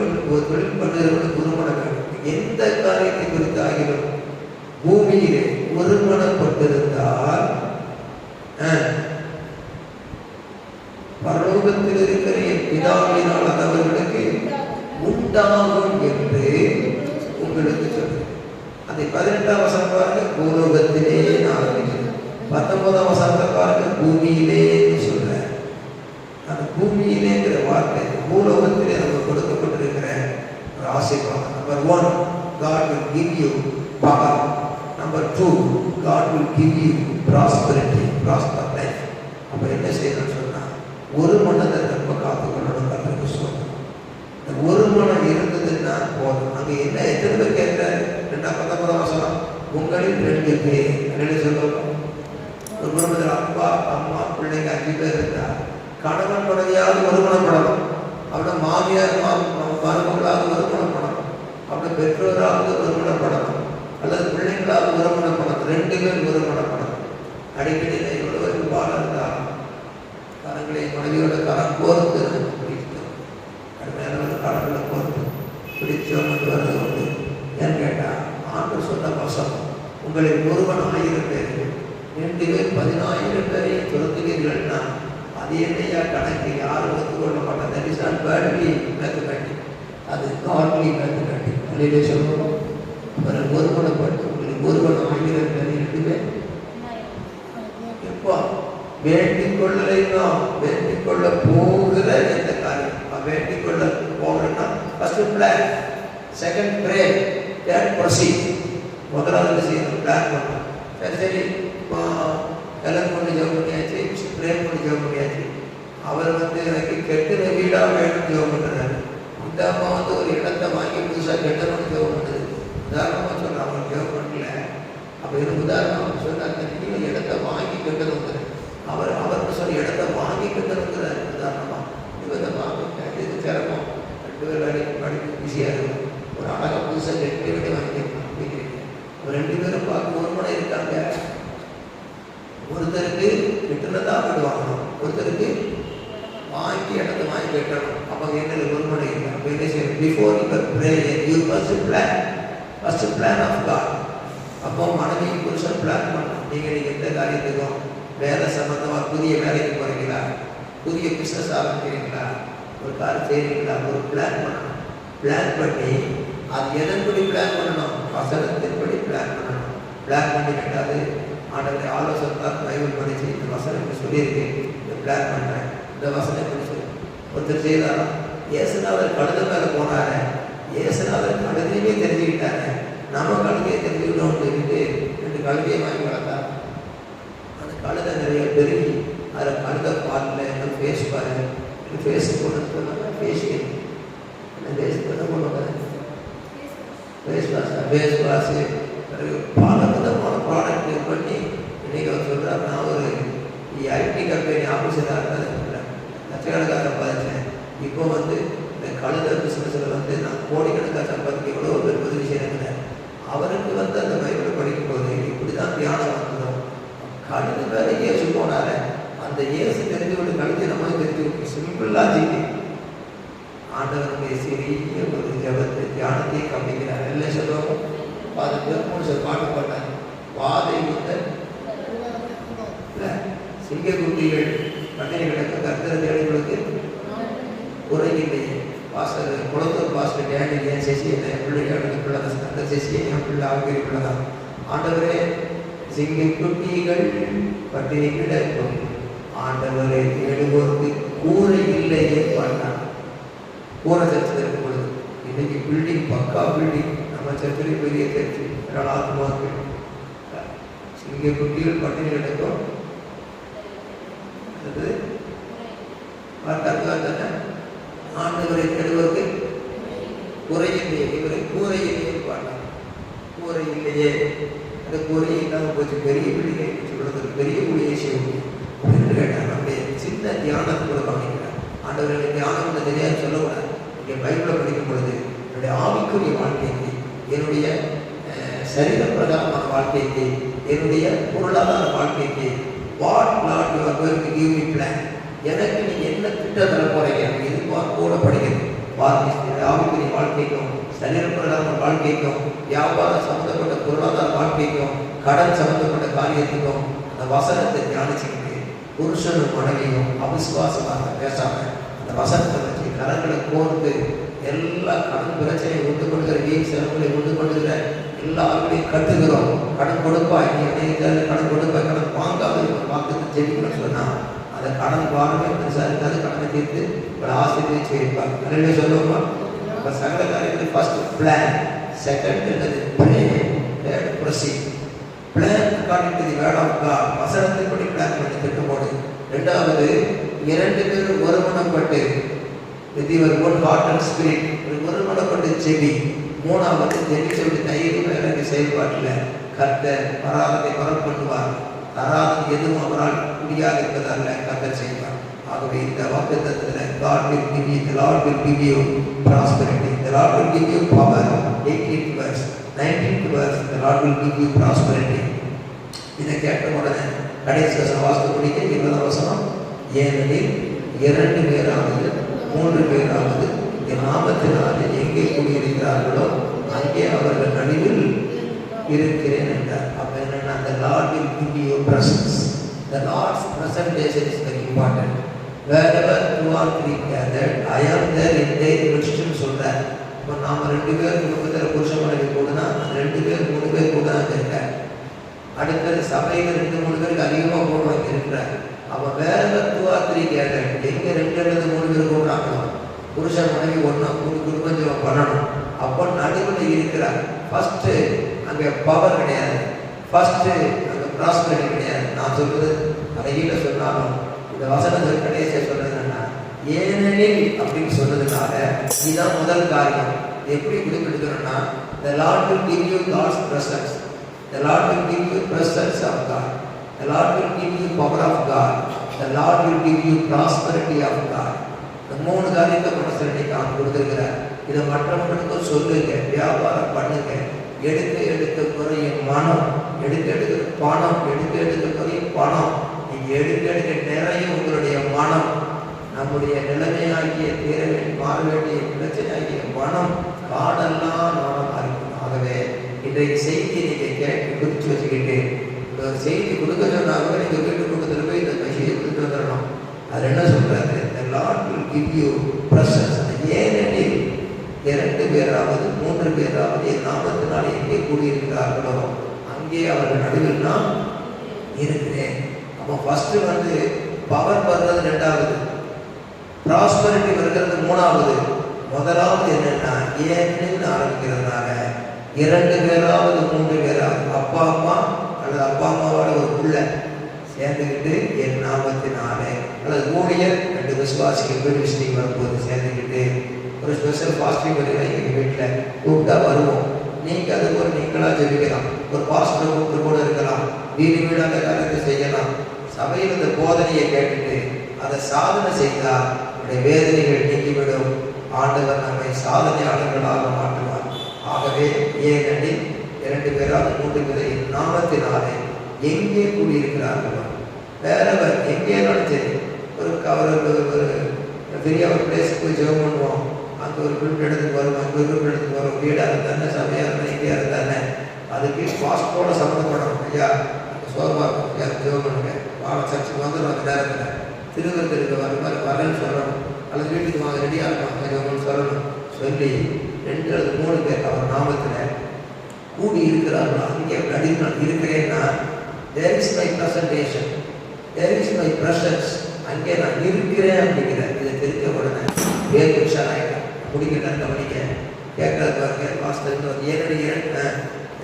பண்ணுறவங்களுக்கு ஒரு மனம் வேணும். எந்த காரியத்தை குறித்து ஆகிடும் பூமியிலே ஒரு மனப்பட்டிருந்தால் பரலோகத்தில் இருக்கிற என் பிதாவினால் அது அவர்களுக்கு உண்டாகும் என்று உங்களுக்கு சொல்றேன். அதை 18ஆம் வசனம் பாருங்க, பூலோகத்திலே ஆரம்பிக்கிறது. 19ஆம் வசனத்தை பாருங்க, பூமியிலே சொல்ற. அந்த பூமியிலேங்கிற வார்த்தை பூலோகத்திலே நமக்கு கொடுக்கப்பட்டிருக்கிற ஒரு ஆசீர்வாதம். Number 1, God will give you power. Number 2, God will give you prosperity, prosper life. அப்ப என்ன செய்யணும்னு சொன்னா, ஒரு மனதை ரொம்ப காத்துக்கொள்ளணும். கற்றுக்கு சொல்லணும். இந்த ஒரு மனம் இருந்ததுன்னா போதும். அங்கே என்ன எத்தனை பேர் கேட்கிறாரு? 19ஆம் வசனம், உங்களில் 2 பேர் என்ன சொல்லுவோம்? ஒரு குடும்பத்தில் அப்பா அம்மா பிள்ளைங்க 5 பேர் இருந்தா கணவன் மனைவியாவது ஒரு மனப்படணும். அவரோட மாமியார் மருமகளாவது ஒரு மனப்படணும். அவரோட பெற்றோராவது ஒரு மனப்படணும். அல்லது பிள்ளைங்களாவது ஒரு மனப்படணும். 2 பேர் ஒரு மனப்படணும். அடிக்கடி எவ்வளவு பாடம் இருந்தாலும் கரங்களை மனைவியோட கரம் கோர்த்து பிடிக்கணும். கடுமையான கரங்களை கோர்த்து பிடிச்சோம் வருது உண்டு. ஏன்னு கேட்டால் ஆண்டு சொன்ன வசனம், உங்களில் ஒருவன் 1000 பேர் 2 பேர் 10,000 பேரையும் துரத்துவீர்கள்னா அது என்னையா கணக்கு? யாரும் ஒத்துக்கொள்ள மாட்டாங்க. That is not worldly mathematic, அது காட்லி மேத்தமேட்டிக். அதிலே சொல்லணும், ஒருவனப்பட்டு உங்களுக்கு ஒருவன் 1000 பேர் 2 பேர் எப்போ வேண்டிக் கொள்ளலைன்னா வேண்டிக் கொள்ள போகிற எந்த காரியம் வேண்டிக் கொள்ள போகிறேன்னா first plan, second pray, third proceed. முதலாவது செய்யணும், பிளான் பண்ணணும். சரி எல்லாம் கொண்டு ஜெபம் பண்ணியாச்சு, ப்ரே பண்ணி ஜெபம் பண்ணியாச்சு. அவர் எனக்கு கெட்டுற வீடாக வேணும் ஜெபம் பண்ணுறாரு. இந்த அம்மா ஒரு இடத்தை வாங்கி புதுசாக கெட்டணும்னு ஜெபம் பண்ணுது. உதாரணமாக சொல்கிறேன், அவர் ஜெபம் பண்ணல. அப்போ எனக்கு உதாரணமாக சொன்னாங்க, நீங்கள் இடத்தை வாங்கி கெட்டணுங்கிறது. அவர்னு சொல்லி இடத்தை வாங்கி கெட்டணுங்கிறார். உதாரணமாக இவரை வாங்கிட்டேன், இது சிரமம், 2 பேர் வேலைக்கு படிப்பு பிஸியாக இருக்கும். ஒரு அழகாக புதுசாக 2 வீடு வாங்கிக்கலாம் அப்படிங்கிறீங்க. ஒரு 2 பேரும் பார்க்க ஒரு மனம் இருக்காங்க. ஒருத்தருக்கு கெட்டுனதான் வீடு வாங்கணும், ஒருத்தருக்கு வாங்கி இடத்தை வாங்கி கட்டணும். அப்போ என்ன ஒரு மனம் இல்லை. அப்போ என்ன செய்யணும்? Before your prayer you first plan of God. அப்போ மனைவி புருஷன் பிளான் பண்ணணும். நீங்கள் எந்த காரியத்துக்கும் வேலை சம்பந்தமாக புதிய வேலைக்கு போகிறீங்களா, புதிய பிஸ்னஸ் ஆரம்பிக்கிறீங்களா, ஒரு காரியம் செய்கிறீங்களா, ஒரு பிளான் பண்ணணும். பிளான் பண்ணி அது எதன்படி பிளான் பண்ணணும்? வசனத்தின்படி பிளான் பண்ணணும். பிளான் பண்ணி கேட்டாது ஆண்டவரை ஆலோசனை தான் பைபிள் படித்து இந்த வசனம் சொல்லியிருக்கேன், இந்த பிளான் பண்ணுறேன், இந்த வசனம் எப்படி சொல்லி ஒருத்தர் செய்தாலும் இயேசுநாதர் கழுத மேலே போனாரு. இயேசுநாதர் கழுதையுமே தெரிஞ்சுக்கிட்டாரு. நம்ம கழுதையை தெரிஞ்சுக்கிட்டோம்னு சொல்லிட்டு 2 கழுதையை வாங்கி வளர்த்தா. அந்த கழுதை நிறைய பெருகி அதில் கழுத பாலில் என்ன ஃபேஸ் பாரு, ஃபேஸ் போட்டு சொன்னாங்க. ஃபேஷியல் என்ன ஃபேஸ் பண்ண போடுவாங்க, ஃபேஸ் வாஷு பல விதமான ப்ராடக்ட் பண்ணி இன்றைக்கி அவர் சொல்கிறார், நான் ஒரு ஐடி கம்பெனி ஆஃபீஸராக இருந்தது, லட்சக்கணக்காக சம்பாதிச்சேன். இப்போ இந்த கழுத பிஸ்னஸில் நான் கோடிக்கணக்காக சம்பாதிக்க எவ்வளோ பேர் உதவி செய்கிறாங்க. அவருக்கு அந்த பைபிளை படிக்கும்போது இப்படி தான் தியானம் வந்தோம். கழுத வேலை இயேசு போனார, அந்த இயேசு தெரிஞ்சு விட்டு கழுதி நம்மளும் தெரிஞ்சு விட்டு சிம்பிள் லாஜிக்கு ஆண்டவருடைய சிறிய ஒரு ஜபத்தை தியானத்தையும் கம்மிக்கிறார். எல்லாம் சொல்லுவாங்க. அது பேர் பாட்டு பாட்டாங்க. வாதை முதல் சிங்கக்குட்டிகள் பட்டினி கிடக்க கர்த்தர தேடிகளுக்கு குறையில்லையே. பாஸ்டர் குளத்தூர் பாஸ்டர் டேடி என் சசி என் பிள்ளைகளுக்கு பிள்ளைதான், அந்த சசியை என் பிள்ளை ஆகிய பிள்ளைதான். ஆண்டவரே சிங்கக்குட்டிகள் பட்டினி கிடக்கும், ஆண்டவரை தேடுவோருக்கு கூரை இல்லையே பாட்டான். கூரை சர்ச்சை இருக்கும் பொழுது இன்னைக்கு பில்டிங் பக்கா பில்டிங், நம்ம சர்ச்சை பெரிய சர்ச்சை ஆத்மாக்கள் இங்கே குட்டிகள் பட்டினி கிடக்கும். அது தானே ஆண்டவரை தேடுவதற்கு குறையில்லையே, இவரை கூரையிலேயே பாட்டாங்க. கூரை இல்லையே, அந்த கூரை இல்லாமல் போச்சு, பெரிய பிள்ளையை சொல்றது பெரிய பிள்ளையை செய்யும் அப்படின்னு கேட்டாங்க. அப்படியே சின்ன தியானத்தை கூட பண்ணிக்கிறார். ஆண்டவர்களை தியானம் வந்து தெரியாது சொல்லக்கூடாது. இங்கே பைபிளை படிக்கும் பொழுது என்னுடைய ஆவிக்குரிய வாழ்க்கைக்கு, என்னுடைய சரீர பிரகாரமான வாழ்க்கைக்கு, என்னுடைய பொருளாதார வாழ்க்கைக்கு what Lord you are going to give me plan, எனக்கு நீங்க என்ன திட்டம் தர போறீங்க எதிர்பார்ப்போட படிக்கிறது. ஆவிக்குரிய வாழ்க்கைக்கும், சரீர பிரகாரமான வாழ்க்கைக்கும், வியாபாரம் சம்பந்தப்பட்ட பொருளாதார வாழ்க்கைக்கும், கடன் சம்பந்தப்பட்ட காரியத்துக்கும் அந்த வசனத்தை தியானிச்சுக்கிட்டு புருஷனும் மனைவியும் அவிசுவாசமாக பேசாம அந்த வசனத்தை வச்சு கரங்களை கோர்த்து எல்லா கடன் பிரச்சனையை உண்டு கொள்கிற வீண் செலவுகளை உண்டு கொள்கிற எல்லாருடையும் கட்டுகிறோம். கடன் கொடுப்பாய், நீ கடன் கொடுப்பாய், கடன் வாங்காத வாக்கு ஜெபிக்கணும்னு சொன்னா அதை கடன் வாரமே பெருசாக இருக்காது. கடனை தீர்த்து ஒரு ஆசிரியர் செய்வாங்க. நிறைய சொல்லுவோமா? இப்போ சகல காரியத்தில் ஃபர்ஸ்ட் பிளான், செகண்ட் என்னது pray, third proceed. Plan according to the word of God, வசனத்தின்படி பிளான் பண்ணி திட்டம் போடு. ரெண்டாவது, இரண்டு பேரும் ஒருமனப்பட்டு with your own heart and spirit, ஒருமனப்பட்டு செவி. மூணாவது, ஜெபிச்சபடி தைரியம் இறங்கி செயல்பாட்டில் கர்த்தர் வராததை வரப் பண்ணுவார். தராதது எதுவும் அவரால் முடியாது என்பதல்ல, கர்த்தர் செய்வார். ஆகவே இந்த வாக்குத்தத்தத்தில் God will give you, the Lord will give you prosperity, the Lord will give you power. 18th verse, 19th verse, the Lord will give you prosperity. இதை கேட்ட உடனே கடைசி வசனம் வாசித்து முடிக்க 20ஆம் வசனம், ஏனெனில் 2 பேராவது 3 பேராவது என் நாமத்தினாலே எங்கே கூடியிருக்கிறார்களோ அங்கே அவர்கள் நடுவில் இருக்கிறேன் என்றார். அப்ப என்னன்னா, the Lord will give you presence. The Lord's presentation is very important. Wherever 2 or 3 gathered, I am there in their midst ன்னு சொல்றார். இப்போ நாம 2 பேர் குடும்பத்தில் புருஷ மனைவி கூடனா 2 பேர் 3 பேர் கூட அங்கே இருக்கார். அடுத்தது சபையில் 2-3 பேருக்கு அதிகமாக கூடுவாங்க இருக்கிறார். அப்போ wherever 2 or 3 gathered, எங்கே 2 அல்லது 3 பேர் கூடுறாங்களோ புருஷ மனைவி ஒன்றா குடும்பம் பண்ணணும். அப்போ நடுவில் இருக்கிறார். ஃபர்ஸ்ட் அங்கே பவர் கிடையாது, ஃபர்ஸ்ட் அங்கே ப்ராஸ்பரிட்டி கிடையாது. நான் சொல்றது அதையில சொன்னாலும் இந்த வசனத்தை கடைசியாக சொல்றது என்னன்னா, ஏனெனில் அப்படின்னு சொன்னதுனால இதுதான் முதல் காரியம். எப்படி குறிப்பிடுகிறோம்னா, the Lord will give you God's presence, the Lord will give you presence of God, the Lord will give you power of God, the Lord will give you prosperity of God. இந்த 3 காரியத்தை மனசில் இன்னைக்கு அவன் கொடுத்துருக்கிறார். இதை மற்றவங்களுக்கும் சொல்லுங்க, வியாபாரம் பண்ணுங்க. எடுக்க குறையும் மனம், எடுக்க பணம், எடுக்க குறையும் பணம், நீங்க எடுக்க நிறைய உங்களுடைய மனம். நம்முடைய நிலைமையாகிய மாற வேண்டிய பிரச்சனையாகிய மனம் காடெல்லாம் நாளமாக இருக்கும். ஆகவே இன்றைக்கு செய்தியை நீங்க கேட்டு குறித்து வச்சுக்கிட்டு ஒரு செய்தி கொடுக்க சொன்னாங்க, நீங்க வீட்டு கொடுத்துட்டு போய் இந்த செய்தியை கொடுத்து வந்துடணும். அது என்ன சொல்றாரு? The Lord will give you presence. ஏனெனில் 2 பேராவது 3 பேராவது என் நாமத்தினால் எங்கே கூடியிருக்கிறார்களோ அங்கே அவர்கள் நடுவில் நான் இருக்கிறேன். அப்போ ஃபர்ஸ்ட் வந்து பவர் வர்றது, 2வது ப்ராஸ்பரிட்டி வருகிறது, 3வது. முதலாவது என்னன்னா, ஏன்னு ஆரம்பிக்கிறதுனால 2 பேராவது 3 பேராவது அப்பா அம்மா அல்லது அப்பா அம்மாவோட ஒரு புள்ள சேர்ந்துக்கிட்டு என் நாமத்தினாலே, அல்லது ஊழியர் 2 விசுவாசிகள் வீடு விசிட்டிங் வரும்போது சேர்ந்துக்கிட்டு ஒரு ஸ்பெஷல் ஃபாஸ்டிங் வருகிறேன் எங்கள் வீட்டில் கூப்பிட்டா வருவோம். நீங்கள் அது ஒரு நீங்களாக ஜெபிக்கலாம், ஒரு பாஸ்டர் கூப்பிட்டு கூட இருக்கலாம், வீடு வீடாக காரியத்தை செய்யலாம். சபையில் இந்த போதனையை கேட்டுட்டு அதை சாதனை செய்தால் நம்முடைய வேதனைகள் நீங்கிவிடும். ஆண்டவர் நம்மை சாதனையாளர்களாக மாற்றுவார். ஆகவே ஏனெனில் 2 பேராவது 3 பேரை நாமத்தினாலே எங்கே கூடியிருக்கிறார்களோ, வேறவர் எங்கே சரி ஒரு பெரிய ஒரு பிளேஸுக்கு போய் ஜெபம் பண்ணுவோம், அங்கே ஒரு குறிப்பிட்ட இடத்துக்கு வருவோம், அங்கே ஒரு குறிப்பிட்ட இடத்துக்கு வரும், வீடாக இருந்தானே சபையாக இருந்தால் எங்கேயா இருந்தானே அதுக்கு பாஸ்போர்ட்டோட சம்மந்தப்படணும். ஐயா சோர்வாக ஐயா ஜெபம் பண்ணுங்க, வாழ சர்ச்சுக்கு வந்துடும். அந்த நேரத்தில் திருவிருந்திற்கு வர மாதிரி வரேன்னு சொல்லணும், அல்லது வீட்டுக்கு வாங்க ரெடியாக இருக்கும் ஜெபம்னு சொல்லணும். சொல்லி 2 அல்லது 3 பேர் அவர் நாமத்தில் கூடி இருக்கிறார்கள். அங்கே அடித்து நான் இருக்கிறேன்னா there is my presentation, there is my presence, அங்கே நான் இருக்கிறேன் அப்படிங்கிறேன். இதை தெரிஞ்ச உடனே வேறு விஷயம் ஆகிட்டேன். முடிக்கிறேன் கவனிக்க கேட்கறது பாருங்க. வாஸ்தவ ஏனடி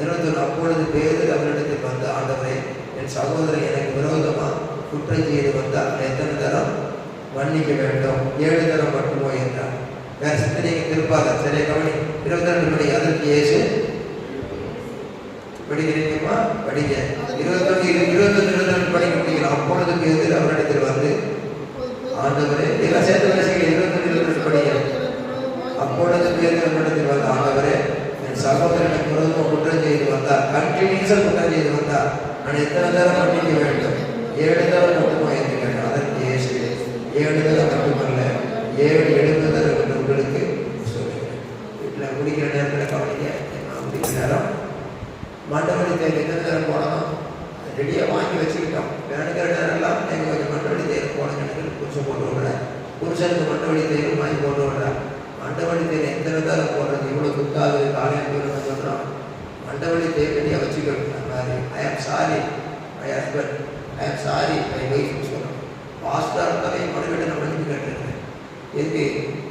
21. அப்பொழுது பேதுரு அவரிடத்தில் வந்து, ஆண்டவரே, என் சகோதரன் எனக்கு விரோதமாக குற்றம் செய்து வந்தால் எத்தனை தரம் மன்னிக்க வேண்டும்? 7 தரம் மட்டுமோ என்றார். வேற சிந்தனைக்கு திருப்பாத. சரி, கவனி. 22 படி. அதற்கு இயேசு, படிக்கிறீங்கம்மா, படிங்க. 21 படிக்க முடியல. அப்பொழுது பேதுரு அவரிடத்தில் வந்து, ஆண்டவரே, எல்லாம் சேர்த்து வரிசைகள் 21 படிங்க. அப்பொழுது பேதுரு அவரிடத்தில் வந்து, ஆண்டவரே, என் சகோதரனுக்கு விரோதமாக குற்றம் செய்து வந்தார், கண்டினியூஸாக குற்றம் செய்து வந்தார், நான் எத்தனை தரம் மன்னிக்க வேண்டும்? 7 தரம் மட்டுமா என்று கேட்டார். அதற்கு இயேசு, 7 தரம் மட்டுமல்ல, 7 தரம் என்று உங்களுக்கு சொல்லுகிறேன். வீட்டில் குடிக்கிற நேரத்தில் கவனிக்க. குடிக்கிற நேரம் மண்டபடி தேர் எத்தனை தரம் போடணும் ரெடியாக வாங்கி வச்சுக்கிட்டோம். வேணுங்கிற நேரம்லாம் எங்கள் கொஞ்சம் மண்டபடி தேர் போடணும். புருஷன் போட்டு விடுறேன். புருஷனுக்கு மண்டபடி தேர் வாங்கி போட்டு விடுறேன். மண்டபடி தேர் எத்தனை தரம் போடுறது? இவ்வளோ குத்தாது காலையில் போய் சொல்கிறோம். மண்டபடி தேர் ரெடியாக வச்சுக்கணும். மாதிரி ஐ am sorry my husband, I am sorry my ஒய்ஃப்னு சொல்லணும். பாஸ்டாக இருந்தாலே மனைவிட நான் மன்னிப்பு கேட்டிருக்கேன். எதுக்கு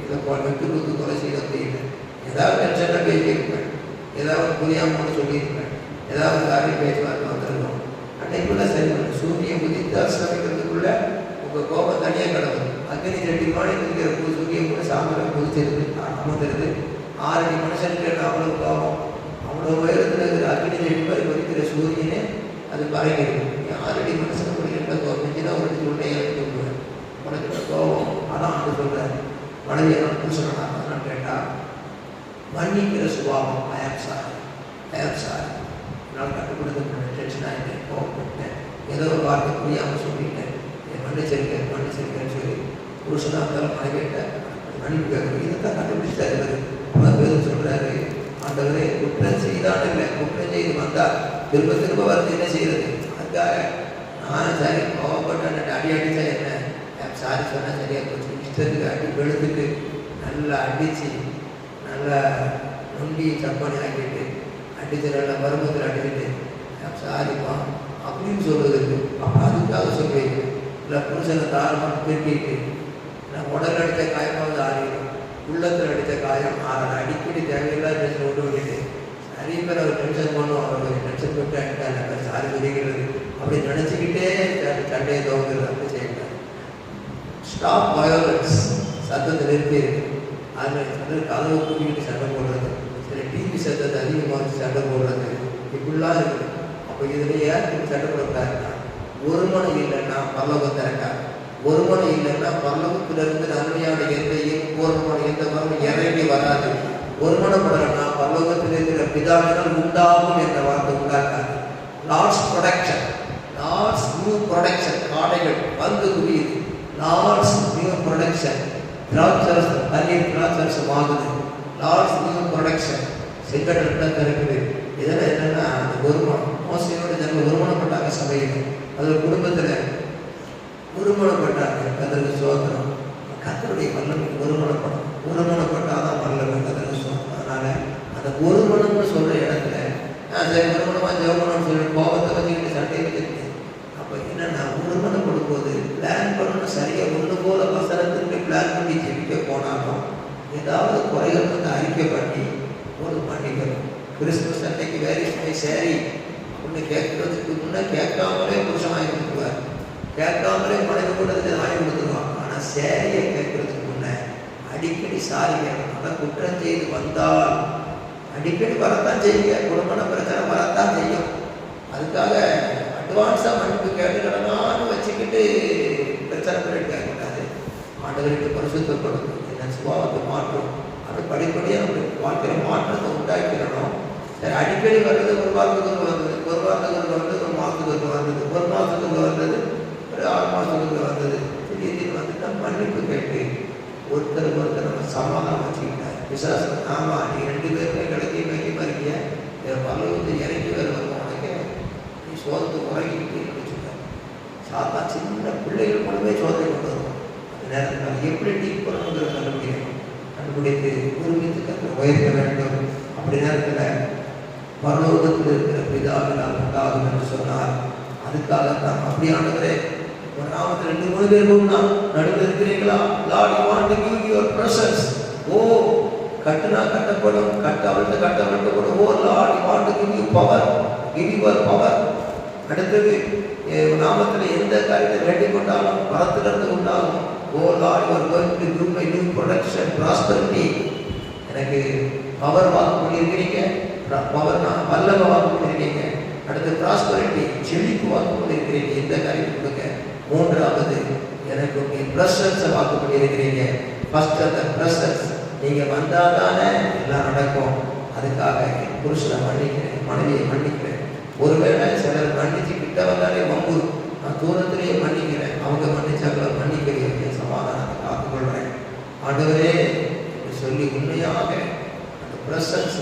இதை விட்டு கொடுத்து கொலை செய்ய தெரியல. ஏதாவது டென்ஷனாக பேசியிருப்பேன், ஏதாவது புரியாமல் சொல்லியிருப்பேன், ஏதாவது காரியம் பேச்சுவார்த்தை வந்துருக்கோம். அன்னைக்குள்ள சரி பண்ணு. சூரியன் உதித்து அஸ்தமிக்கிறதுக்குள்ள உங்கள் கோபம் தனியாக கிடக்குது. அக்னி 2 மாடி இருக்கிற சூரியன் கூட சாம்பரம் குதிச்சிருது, அமர்ந்துருது. 6 அடி மனுஷனுக்கு அவ்வளோ கோபம். அவ்வளோ உயரத்தில் இருக்கிற அக்னி 2 மாதிரி கொதிக்கிற சூரியனே அது பறக்கிறது. 6 அடி மனுஷனுக்கு ஒரு 2 கோபம் செஞ்சுன்னா ஒரு உன்னை விடுவேன். உனக்கு கோபம். அதான் அது சொல்கிறேன். மனைவி நான் புருஷனான்னு கேட்டால் மன்னிக்கிற சுபாவம். ஐ am sorry, I am sorry. என்னால் கற்றுக் கொடுத்து டென்ஷன் ஆகிட்டேன், கோவப்பட்டேன், ஏதோ ஒரு வார்த்தை புரியாமல் சொல்லிட்டேன், என் மன்னிச்சிருக்கேன்னு சொல்லி புருஷனாக இருந்தாலும் மனைவிட்டேன் மன்னிப்பு கேட்கணும். இதைத்தான் கண்டுபிடிச்சிட்டாரு. அவர் பேர் சொல்கிறாரு, ஆண்டவரே, குற்றம் செய்தான் இல்லை, குற்றம் செய்து வந்தால் திரும்ப திரும்ப வந்து என்ன செய்யறது? அதுக்காக நான் சரி கோவப்பட்டேன், அடி அடித்தா என்ன, சாரி சொன்னால் சரியாக போச்சு. இஷ்டத்துக்கு அடி வெளுத்துட்டு நல்லா அடித்து நல்லா நொண்டி சப்பானி ஆக்கிட்டு அடித்து நல்லா மருமத்தில் அடிச்சுட்டு சாரிப்பா அப்படின்னு சொல்வதற்கு அப்போ அதுக்காக சொல்லுவீங்க. இல்லை புருஷனை தாரமாக திருப்பிட்டு நான் உடல் அடித்த காயமாவது ஆறிடும், உள்ளத்தில் அடித்த காயம் ஆறலை. அடிக்கடி தேவையில்லாத டென்ஷன் விட்டு விட்டுட்டு நிறைய பேர் அவர் டென்ஷன் பண்ணுவோம். அவர் டென்ஷன் போட்டு அடித்தாங்க சாரி உதவிகிறது அப்படி நினச்சிக்கிட்டே சண்டையை துவங்குறது. அப்படி செய்யக்கூடாது. ஸ்டாப் வயோலன்ஸ். சத்தத்தை நிறுத்தி இருக்கு. அதில் கதவை கூட்டிக்கிட்டு சண்டை போடுறது, சில டிவி சத்தத்தை அதிகமாக வச்சு சண்டை போடுறது, இப்படிலாம் இருக்குது. அப்போ இதில் ஏன் சண்டை போடுறாருன்னா, ஒரு மனம் இல்லைன்னா பரலோகத்தை இருக்காது. ஒரு மனம் இல்லைன்னா பரலோகத்திலிருந்து நன்மையான எந்தையும் பூர்ணமான எந்த மனம் இறங்கி வராது. ஒரு மனப்படலைன்னா பரலோகத்தில் இருக்கிற பிதாவினால் உண்டாகும் என்ற வார்த்தை உண்டாக்காது. Lord's production, Lord's new production. காடைகள் வந்து குவியுது. Lord's new production. திராட்சரஸ் தண்ணீர் திராட்சரசம் ஆகுது. Lord's new production. செங்கடல் இருக்குது. இதெல்லாம் என்னென்னா அந்த ஒருமணம். மோசையோட ஜனங்கள் ஒருமணப்பட்டாங்க சபையில். அதில் குடும்பத்தில் ஒருமணப்பட்டாங்க. கதற்கு சோதனம். கத்தருடைய வல்லமை ஒருமணப்படும். ஒருமணப்பட்டால் தான் வல்லமை கதற்கு சோதனம். அதனால் அந்த ஒருமணம்னு சொல்கிற இடத்துல சரி ஒருமணமாக ஜெவமணம்னு சொல்லி கோபத்தை வச்சுக்கிட்டு சண்டையை வச்சுக்கிட்டு அப்போ என்னென்னா ஒருமணப்படும் போது பிளான் பண்ணணும். சரியாக ஒன்று போல வசனத்துக்கு பிளான் பண்ணி ஜெபிக்க போனாலும் ஏதாவது குறைகள் வந்து அறிக்கை பண்ணி ஒரு மன்னிக்கணும். கிறிஸ்துமஸ் அன்னைக்கு வேறு சேரி அப்படின்னு கேட்கறதுக்கு முன்னே கேட்காமலே புருஷன் வாங்கி கொடுத்துருவார், கேட்காமலே மனைவி கூட வாங்கி கொடுத்துருவான். ஆனால் சேரியை கேட்கறதுக்கு முன்னே அடிக்கடி சாரி கேட்கணும். அதான் குற்றம் செய்து வந்தால் அடிக்கடி வரத்தான் செய்யுங்க. குடும்பமான பிரச்சனை வரத்தான் செய்யும். அதுக்காக அட்வான்ஸாக மன்னிப்பு கேட்டு கடனான்னு வச்சுக்கிட்டு பிரச்சனை பண்ணிட்டு கேட்கக்கூடாது. ஆண்டவருக்கு பரிசுத்தப்படுத்தும். என்ன சுபாவத்தை மாற்றும். அது படிப்படியாக நம்ம வாழ்க்கையில் மாற்றத்தை உண்டாக்கிடணும். சரி, அடிக்கடி வர்றது ஒரு வாரத்துக்கு வந்தது, ஒரு வாரத்துக்கு வந்தது, ஒரு மாதத்துக்கு வந்தது, ஒரு மாதத்துக்கு வந்தது, ஒரு 6 மாதத்துக்கு வந்தது. திடீர்னு வந்துட்டா மன்னிப்பு கேட்டு ஒருத்தருக்கு ஒருத்தர் நம்ம சமாதானம் வச்சுக்கிட்டார். விசுவாசம் ஆமாம் நீ 2 பேருமே கிடைக்கும் வைக்க இருக்கீங்க, பல்லவத்தை இறக்கி வருவாங்க உனக்கு, நீ சோதத்தை உறங்கிட்டு வச்சுருக்காரு. சாத்தா சின்ன பிள்ளைகள் மூலமே சோதனை கொண்டு வருவோம். அந்த நேரத்தில் அது எப்படி டீல் பண்ணணுங்கிறத கண்டுபிடிக்கணும். கண்டுபிடித்து ஒருமித்து கற்று உயர்த்த வேண்டும். அப்படி நேரத்தில் பரலோகத்தில் இருக்கிற பிதாவினால் உண்டாகும் என்று சொன்னார். அதுக்காகத்தான் அப்படியானவரே ஒரு நாமத்தில் 2 3 பேர் நடுவில் இருக்கிறீங்களா? Lord you want to give your presence. ஓ கட்டுனா கட்டப்படும், கட்டப்பட்டு கூட Lord, you want to give you power, give you power. அடுத்தது நாமத்தில் எந்த காரியத்தை வேண்டிக் கொண்டாலும் வரத்திலிருந்து கொண்டாலும் Lord, you are going to give my new protection, prosperity. எனக்கு பவர் வாக்கு பண்ணியிருக்கிறீங்க, பவர் வல்லமை வாக்கு பண்ணியிருக்கீங்க. அடுத்து ப்ராஸ்பரிட்டி, செழிப்பு வாக்கு பண்ணியிருக்கிறீங்க. எந்த காரியத்தை கொடுங்க. மூன்றாவது எனக்கு உங்கள் ப்ரெசன்ஸை வாக்கு பண்ணியிருக்கிறீங்க. ஃபர்ஸ்ட் அந்த ப்ரெசன்ஸ் நீங்கள் வந்தால் தானே எல்லாம் நடக்கும். அதுக்காக என் புருஷனை மன்னிக்கிறேன், மனைவியை மன்னிக்கிறேன். ஒருவேளை சிலர் மன்னிச்சு கிட்ட வந்தாலே வம்பு, நான் தூரத்திலேயே மன்னிக்கிறேன். அவங்க மன்னிச்சாக்களை மன்னிக்கிறேன், என் சமாதானத்தை காத்துக்கொள்கிறேன். ஆண்டவரே சொல்லி உண்மையாக அந்த ப்ரெசன்ஸ்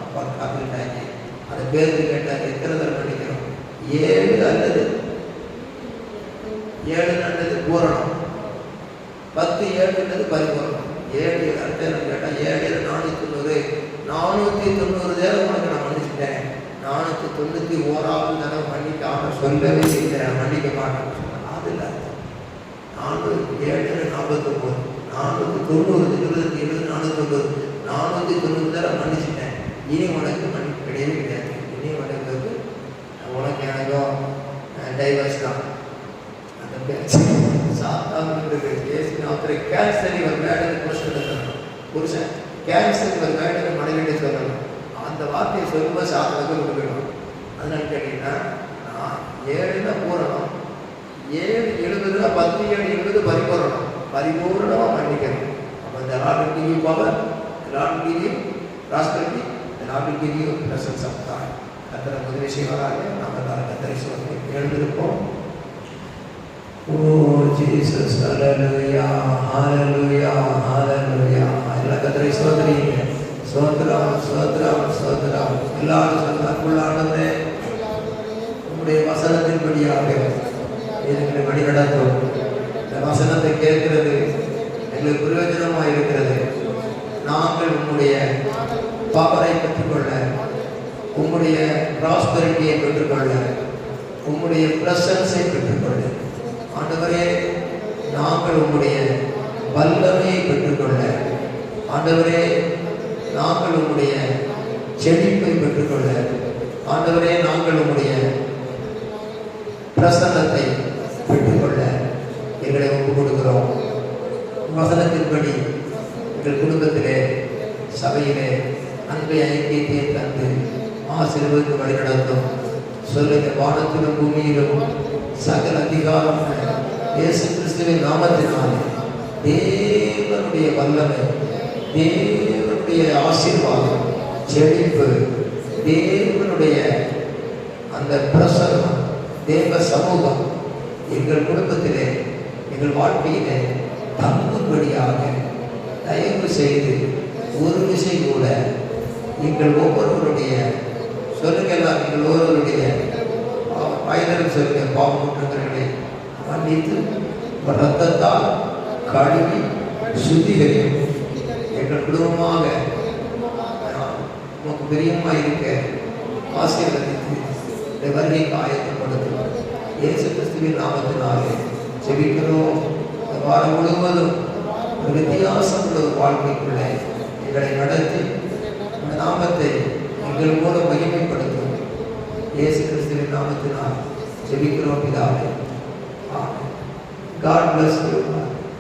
அப்பா காத்துக்கிட்டாங்க. அதை பேருக்கு கேட்டாங்க, எத்தனை தடவை மன்னிக்கிறோம்? 7 அல்லது 7 நல்லது பூரணம், 10 7 பரிபூரணம். 7 அர்த்தம் கேட்டால் 7 490, 490 தடவை உனக்கு நான் மன்னிச்சுட்டேன். 491வது தடவை மன்னிக்க ஆண்டவர் சொல்லவே இல்லை, மன்னிக்க மாட்டேன்னு சொன்னாங்க. அது இல்லை அர்த்தம். 7 49, 490 20 70 490, 490 தடவை மன்னிச்சுட்டேன். இனி உனக்கு மன்னிப்பு கிடையவே கிடையாது. இனி உனக்கு எனக்கும் டைவர்ஸ் தான். அந்த பேச்சு சாத்தாவுக்கு ஏசுநாத்திரை கேன்சர் இவர் மேடன்னு புருஷன் சொல்லணும். புருஷன் கேன்சர் இவர் மேடன்னு மனைவிட்டு சொல்லணும். அந்த வார்த்தையை சொல்லும்போது சாத்தாவுக்கு கொடுக்கணும். அதனால கேட்டீங்கன்னா 7 பூரணம், 7 70 10 7 70 பரிபூரணம். பரிபூர்ணமாக மன்னிக்கணும். அப்போ இந்த Lord give you power, Lord give you prosperity, Lord give you presence of God. கர்த்தரை உதவி செய்வாராக. நாம் எல்லாரும் கர்த்தரை சொல்லி எழுந்திருப்போம். ஓ ஜீசஸ், ஹல்லேலூயா, ஹல்லேலூயா, ஹல்லேலூயா. எல்லாம் கர்த்தரை சோதரிங்க. சோத்ரம், சோத்ரம், சோத்ரம். எல்லாரும் சொன்னார்கள், ஆண்டவரே உங்களுடைய வசனத்தின்படியாக எங்களை வழி நடத்தும். இந்த வசனத்தை கேட்கிறது எங்களுக்கு பிரயோஜனமாக இருக்கிறது. நாங்கள் உங்களுடைய பவரை பெற்றுக்கொள்ள, உங்களுடைய ப்ராஸ்பரிட்டியை பெற்றுக்கொள்ள, உங்களுடைய பிரசன்ஸை பெற்றுக்கொள்ள, ஆண்டவரே நாங்கள் உங்களுடைய வல்லமையை பெற்றுக்கொள்ள, ஆண்டவரே நாங்கள் உங்களுடைய செழிப்பை பெற்றுக்கொள்ள, ஆண்டவரே நாங்கள் உங்களுடைய பிரசன்னத்தை பெற்றுக்கொள்ள எங்களை ஒப்புக் கொடுக்கிறோம். வசனத்தின்படி எங்கள் குடும்பத்திலே, சபையிலே அன்பை ஐக்கியத்தை தந்து ஆசீர்வதித்து வழிநடத்தும். சொல்லுங்க, வானத்திலும் பூமியிலும் சகல அதிகாரம் இயேசு கிறிஸ்துவின் நாமத்தினாலே தேவனுடைய வல்லமை, தேவனுடைய ஆசீர்வாதம், செழிப்பு, தேவனுடைய அந்த பிரசன்னம், தேவ சமூகம் எங்கள் குடும்பத்திலே, எங்கள் வாழ்க்கையிலே தங்கும்படியாக தயவு செய்து ஒரு விசை கூட எங்கள் ஒவ்வொருவருடைய சொல்லுங்க, எல்லாம் எங்கள் ஒவ்வொருவருடைய வயதில் சொல்லுங்க, பாவ குற்றங்களை மன்னித்து ரத்தத்தால் கழுவி சுத்திகரியும். எங்கள் குடும்பமாக நமக்கு பிரியமாக இருக்க ஆசீர்வதித்து இந்த வருகைக்கு ஆயத்தப்படுத்தும். இயேசு கிறிஸ்துவின் நாமத்தினாலே ஜெபிக்கிறோம். இந்த வாரம் முழுவதும் ஒரு வித்தியாசம் உள்ள ஒரு வாழ்க்கைக்குள்ளே எங்களை நடத்தி இந்த நாமத்தை எங்கள் மூலம் மகிமைப்படுத்தும். இயேசு கிறிஸ்துவின் நாமத்தினால் ஜெபிக்கிறோம் பிதாவே. ஆமென். God bless you.